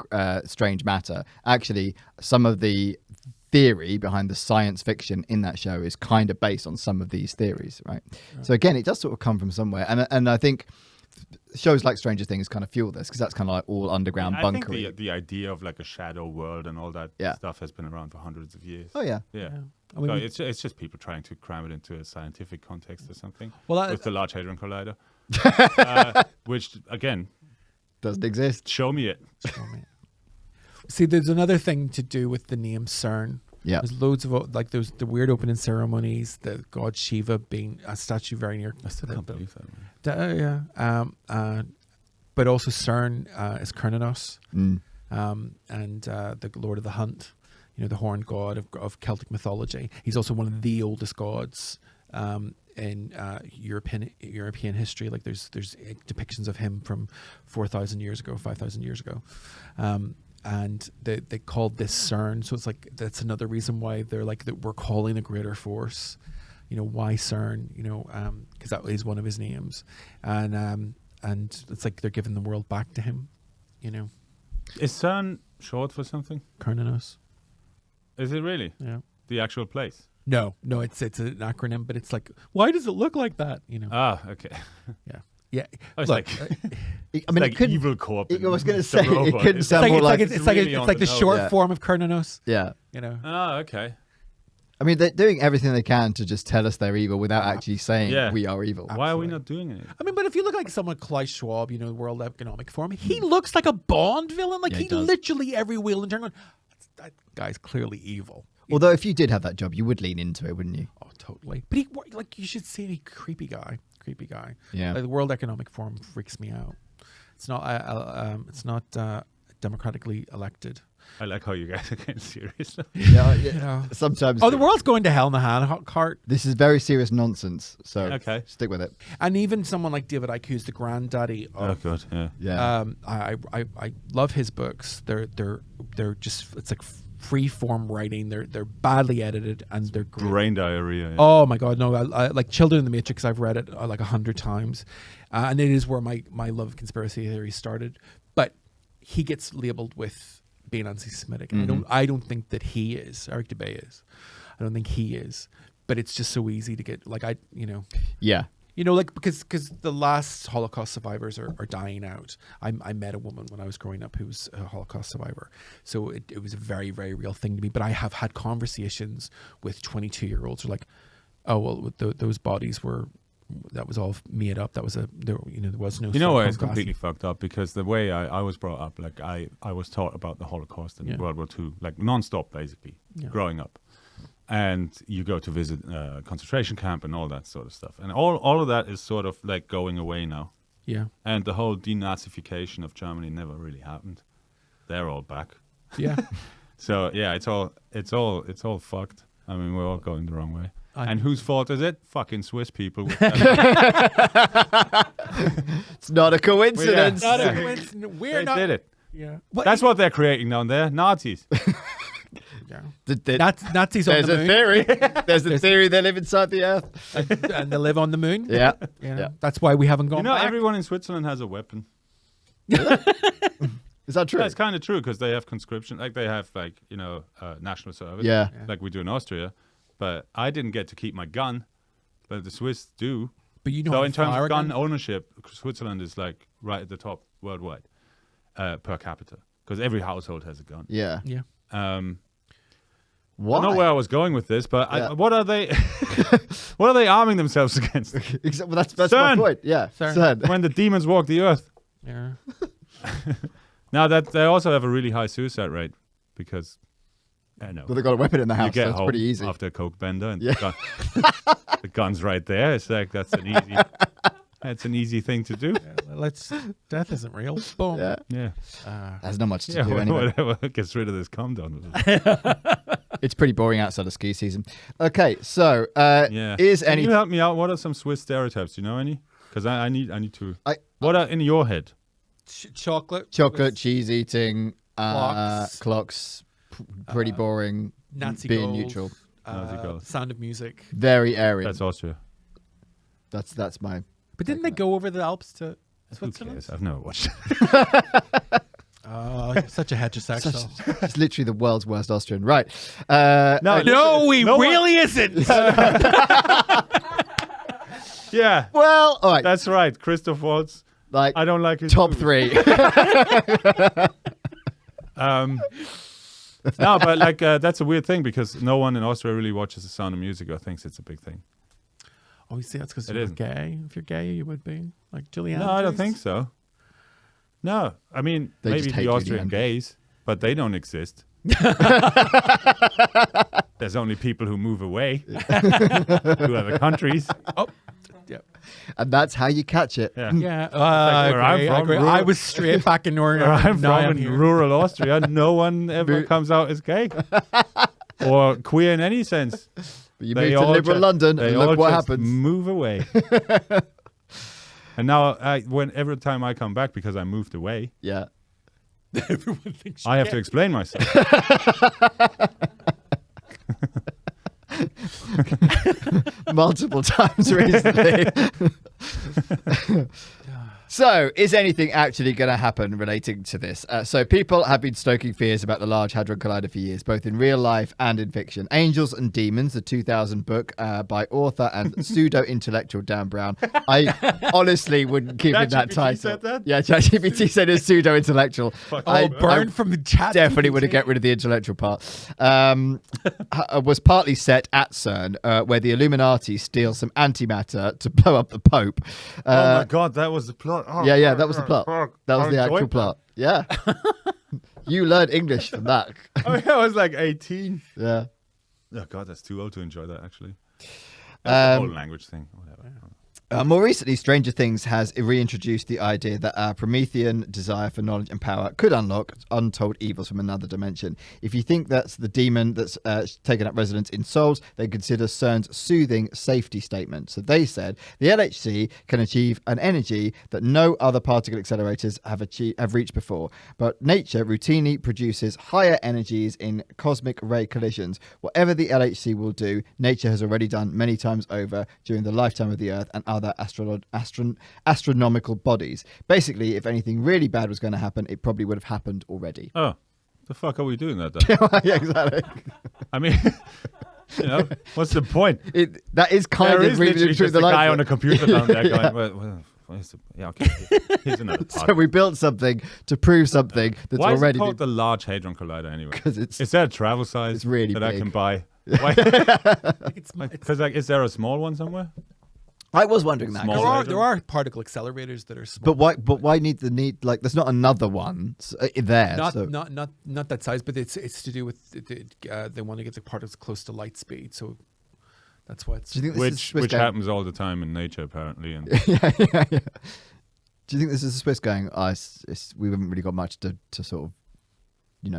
strange matter. Actually, some of the theory behind the science fiction in that show is kind of based on some of these theories, right? So again, it does sort of come from somewhere, and I think shows like Stranger Things kind of fuel this because that's kind of like all underground I bunkery. think the idea of like a shadow world and all that stuff has been around for hundreds of years. Oh yeah. Yeah. I mean, So it's just people trying to cram it into a scientific context or something. Well, with the Large Hadron Collider, which again, Doesn't exist. show me it. see, there's another thing to do with the name CERN. Yeah. There's loads of like there's the weird opening ceremonies, the god Shiva being a statue very near. I still can't believe that. Man. Yeah. But also CERN is Cernunnos, Mm. and the Lord of the Hunt, the horned god of Celtic mythology. He's also one of the oldest gods in European history. Like there's depictions of him from 4,000 years ago, 5,000 years ago. And they called this CERN, so it's like that's another reason why they're like that we're calling a greater force. Why CERN? Because that is one of his names, and it's like they're giving the world back to him. Is CERN short for something? Cernunnos. Is it really? Yeah. The actual place? No, it's an acronym, but it's like, why does it look like that? Ah, okay. Yeah. I was Look, like, I mean, like it couldn't. evil corp. I was going to the say it robot. couldn't It's sound more like. it's really on like the the nose. short Yeah. form of Cernunnos. Yeah. Ah, okay. I mean, they're doing everything they can to just tell us they're evil without actually saying we are evil. Why are we not doing it? I mean, but if you look like someone Klaus Schwab, the World Economic Forum, he looks like a Bond villain. Like Yeah, he he does. literally every wheel and turn on. That guy's clearly evil. Although, if you did have that job, you would lean into it, wouldn't you? Oh, totally. But you should see a creepy guy. Yeah. Like, the World Economic Forum freaks me out. It's not democratically elected. I like how you guys are getting serious. Yeah. Sometimes. Oh, the world's going to hell in a handcart. This is very serious nonsense. So Okay. stick with it. And even someone like David Icke, who's the granddaddy Oh of god, yeah. Yeah. I love his books. They're just, it's like free form writing. They're badly edited and they're great. Brain diarrhea. Yeah. Oh my god, no! I like Children in the Matrix. I've read it like 100 times, and it is where my love of conspiracy theory started. But he gets labeled with being anti-Semitic, and I don't think that he is. Eric DeBay is. I don't think he is. But it's just so easy to get Yeah. like because the last Holocaust survivors are dying out. I met a woman when I was growing up who was a Holocaust survivor, so it was a very, very real thing to me. But I have had conversations with 22-year-olds who are like, oh well, those bodies that was all made up. That was there was no. You know what? silicone It's glass. completely fucked up because the way I was brought up, like I was taught about the Holocaust and Yeah. World War II, like non-stop basically, growing up. And you go to visit concentration camp and all that sort of stuff. And all of that is sort of like going away now. Yeah, And the whole denazification of Germany never really happened. They're all back. yeah. So yeah, it's all fucked. I mean, we're all going the wrong way. And whose fault is it? Fucking Swiss people. It's not a coincidence. Not Yeah. a coincidence. We're They not. did it. Yeah, That's what they're creating down there. Nazis. Yeah. Nazis on There's the a moon, theory. There's a theory they live inside the earth. and they live on the moon. Yeah. Yeah. That's why we haven't gone You know, back. everyone in Switzerland has a weapon. Is that true? That's kind of true because they have conscription, like they have national service, Yeah. like we do in Austria. But I didn't get to keep my gun, but the Swiss do. But you know, So how in to terms fire of a gun ownership, Switzerland is like right at the top worldwide per capita because every household has a gun. Yeah. Yeah. Why? I don't know where I was going with this, but Yeah. what are they? What are they arming themselves against? Well, that's my CERN. point. Yeah. CERN. CERN. When the demons walk the earth. Yeah. Now that they also have a really high suicide rate because I know Well, they got a weapon in the you house, get so it's home pretty easy. after a coke bender and Yeah. the gun's right there. It's like that's an easy thing to do. Death isn't real. Boom. Yeah. Yeah. There's not much to Yeah, do anyway. whatever gets rid of this calm down. It's pretty boring outside of ski season. Okay, so Yeah. is Can any you help me out? What are some Swiss stereotypes? Do you know any? Because I need to. What are in your head? Chocolate. cheese eating, clocks, pretty boring, Nazi being gold, neutral, Nazi gold. Sound of Music. very Aryan. That's Austria. That's my. But didn't they go over the Alps to Who Switzerland? cares? I've never watched. Oh, you're such a heterosexual. It's literally the world's worst Austrian, right? No, he really isn't. Yeah. Well, all right. That's right. Christoph Waltz. Like I don't like his top movies. 3. No, but like that's a weird thing because no one in Austria really watches The Sound of Music or thinks it's a big thing. Oh, you see, that's because It you're isn't. gay. If you're gay, you would be like Julianne. No, I don't think so. No, I mean They maybe just hate the Austrian Julianne. gays, but they don't exist. There's only people who move away to other countries. Oh, yeah. And that's how you catch it. Yeah. Yeah, like where I'm from, rural- I was straight back in Northern Where I'm Ireland. Now from I'm in here. rural Austria, no one ever comes out as gay or queer in any sense. But you They move to all liberal ju- London they and all look what just happens. Move away. And now, every time I come back because I moved away, Yeah. Everyone thinks I have to explain myself. Multiple times recently. So, is anything actually going to happen relating to this? So, people have been stoking fears about the Large Hadron Collider for years, both in real life and in fiction. Angels and Demons, the 2000 book by author and pseudo-intellectual Dan Brown. I honestly wouldn't give it that ChatGPT title. said that? Yeah, ChatGPT said it's pseudo-intellectual. Oh, burned from the chat. Definitely would have get rid of the intellectual part. Was partly set at CERN, where the Illuminati steal some antimatter to blow up the Pope. Oh my God, that was the plot. Oh, Yeah, that was the plot. That was I the actual enjoyed plot. Yeah. You learned English from that. Oh, yeah, I was like 18. Yeah. Oh God, that's too old to enjoy that actually. That's the whole language thing. Whatever. More recently, Stranger Things has reintroduced the idea that our Promethean desire for knowledge and power could unlock untold evils from another dimension. If you think that's the demon that's taken up residence in souls, then consider CERN's soothing safety statement. So they said the LHC can achieve an energy that no other particle accelerators have reached before, but nature routinely produces higher energies in cosmic ray collisions. Whatever the LHC will do, nature has already done many times over during the lifetime of the Earth and other astronomical bodies. Basically, if anything really bad was going to happen, it probably would have happened already. Oh, the fuck are we doing that then? Yeah, exactly. I mean, what's the point? That is kind There of is reading literally between just the a lines. guy on a computer down there Yeah. going, well, where's the, yeah, okay. Here's another part. So we built something to prove something that's Why already is it called been... the Large Hadron Collider anyway? 'Cause it's- Is that a travel size it's really that I big. can buy? Why? It's Because like, is there a small one somewhere? I was wondering that. Small 'cause- there are particle accelerators that are small. But why need like there's not another one there. Not, so. not that size, but it's to do with they want to get the particles close to light speed, so that's why it's. Do you think this is Swiss Which going? happens all the time in nature apparently. And Yeah. Do you think this is a Swiss going? We haven't really got much to sort of,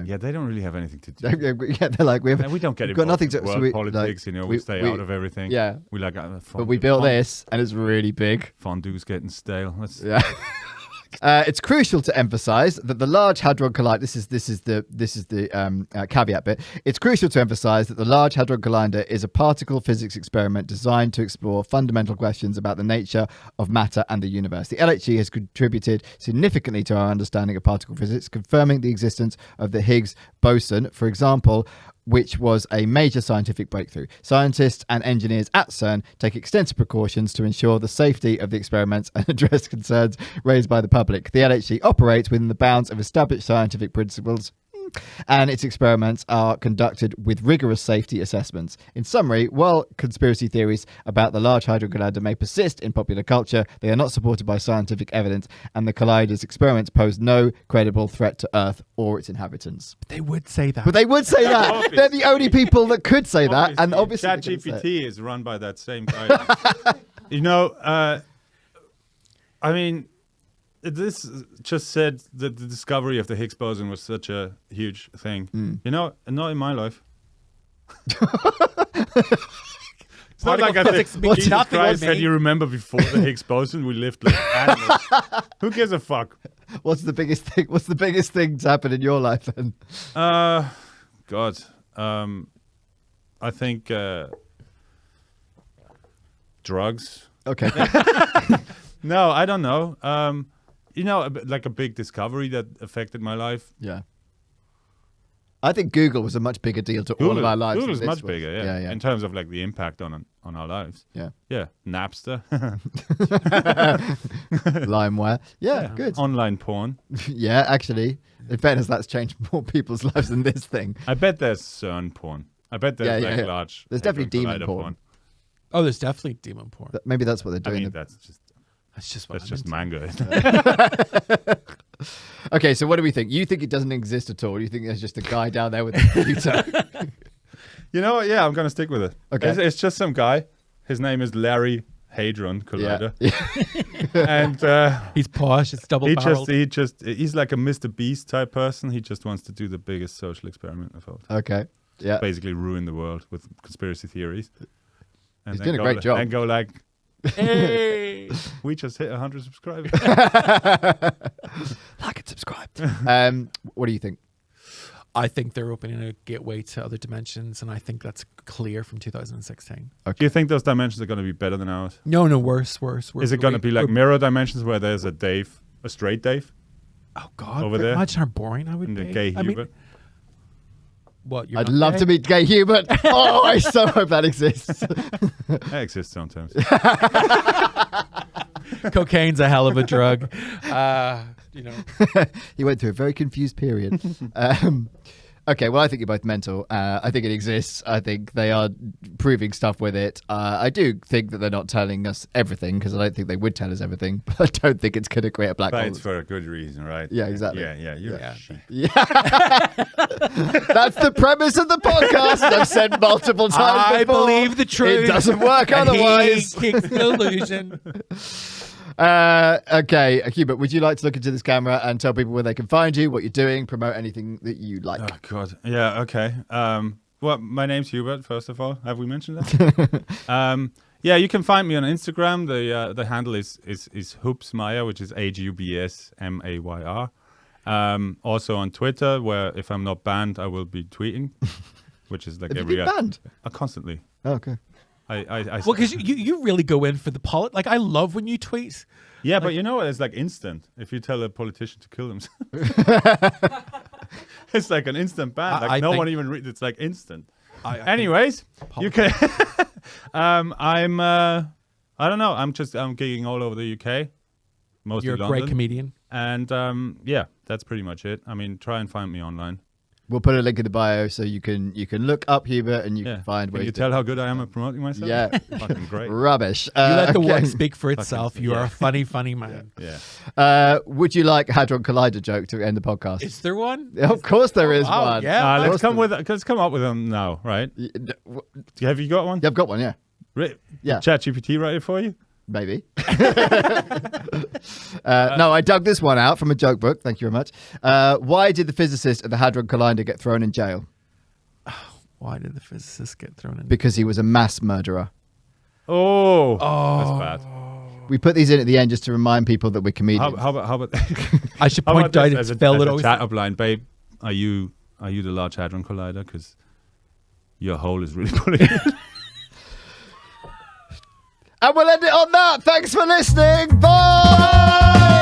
yeah, they don't really have anything to do. Yeah, they're like And we don't get we've got involved nothing in to world so politics. We stay out of everything. Yeah, we like. but we built this, and it's really big. Fondue's getting stale. Yeah. It's crucial to emphasize that the Large Hadron Collider. This is the caveat bit. It's crucial to emphasize that the Large Hadron Collider is a particle physics experiment designed to explore fundamental questions about the nature of matter and the universe. The LHC has contributed significantly to our understanding of particle physics, confirming the existence of the Higgs boson, for example, which was a major scientific breakthrough. Scientists and engineers at CERN take extensive precautions to ensure the safety of the experiments and address concerns raised by the public. The LHC operates within the bounds of established scientific principles, and its experiments are conducted with rigorous safety assessments. In summary, while conspiracy theories about the Large Hadron Collider may persist in popular culture, they are not supported by scientific evidence, and the Collider's experiments pose no credible threat to Earth or its inhabitants. They would say that. But they would say that. Obviously. They're the only people that could say that, and obviously they're gonna say it. ChatGPT is run by that same guy. I mean, this just said that the discovery of the Higgs boson was such a huge thing. You know, not in my life. It's not like I physics think means Jesus nothing Christ to me. said, you remember before the Higgs boson, we lived like animals. Who gives a fuck? What's the biggest thing? What's the biggest thing to happen in your life then? God. I think drugs. Okay. No, I don't know. You know, like a big discovery that affected my life. Yeah. I think Google was a much bigger deal to all of our lives. Google's than this much was. bigger, yeah. In terms of like the impact on our lives. Yeah. Yeah. Napster. LimeWire. Yeah, good. Online porn. Yeah, actually, in fairness, that's changed more people's lives than this thing. I bet there's CERN porn. I bet there's large. There's definitely Hadron demon Collider porn. Oh, there's definitely demon porn. Maybe that's what they're I doing. mean, that's just manga. Isn't it? Okay, so what do we think? You think it doesn't exist at all? You think there's just a guy down there with a computer? You know what? Yeah, I'm gonna stick with it. Okay. It's just some guy. His name is Large Hadron Collider, and He's posh. It's double barreled. he's like a Mr. Beast type person. He just wants to do the biggest social experiment of all time. Okay. Yeah. Basically, ruin the world with conspiracy theories. And He's then doing a great job. And go like, hey, we just hit 100 subscribers. Like and subscribe. What do you think? I think they're opening a gateway to other dimensions, and I think that's clear from 2016. Do you think those dimensions are going to be better than ours? No, worse. Is it going to be like mirror dimensions where there's a straight Dave? Oh God! Over there? Imagine how boring I would And the be. gay I mean, Hubert? what? You're I'd not love gay? to meet gay Hubert. Oh, I so hope that exists. That exists sometimes. Cocaine's a hell of a drug. You know. He went through a very confused period. Okay, well, I think you're both mental. I think it exists. I think they are proving stuff with it. I do think that they're not telling us everything, because I don't think they would tell us everything, but I don't think it's going to create a black But hole. it's for a good reason, right? Yeah, exactly. Yeah, you're Yeah. a sheep. Yeah. That's the premise of the podcast. I've said multiple times I before. believe the truth. It doesn't work and otherwise. He kicks the illusion. Okay, Hubert, would you like to look into this camera and tell people where they can find you, what you're doing, promote anything that you like? Oh, God. Yeah, okay. Well, my name's Hubert, first of all. Have we mentioned that? Yeah, you can find me on Instagram. The handle is Hubs Mayr, which is HUBSMAYR. Also on Twitter, where if I'm not banned, I will be tweeting, which is like Have every you been banned? constantly. Oh, okay. I Well, because you really go in for the Like, I love when you tweet. yeah, but you know what? It's like instant. If you tell a politician to kill himself, it's like an instant ban. Like I no think- one even it's like instant. I Anyways, you can. I'm. I don't know. I'm gigging all over the UK, mostly You're a London. great comedian. And yeah, that's pretty much it. I mean, try and find me online. We'll put a link in the bio so you can look up Hubert and you Yeah. can find where Can you tell how good I am at promoting myself? Yeah. Fucking great. Rubbish. You let the okay. work speak for itself. You are a funny man. Yeah. Would you like a Hadron Collider joke to end the podcast? Is there one? Of course there is Oh, one. yeah. Of Let's course come up with them now, right? Have you got one? I've got one, yeah. Yeah. ChatGPT write it for you? Maybe. No, I dug this one out from a joke book. Thank you very much. Why did the physicist at the Hadron Collider get thrown in jail? Why did the physicist get thrown in? Because he was a mass murderer. Oh, that's bad. We put these in at the end just to remind people that we're comedians. How about I should how point about out this it's as Phil a that always. chat up line, babe? Are you the Large Hadron Collider? Because your hole is really pulling. And we'll end it on that. Thanks for listening. Bye.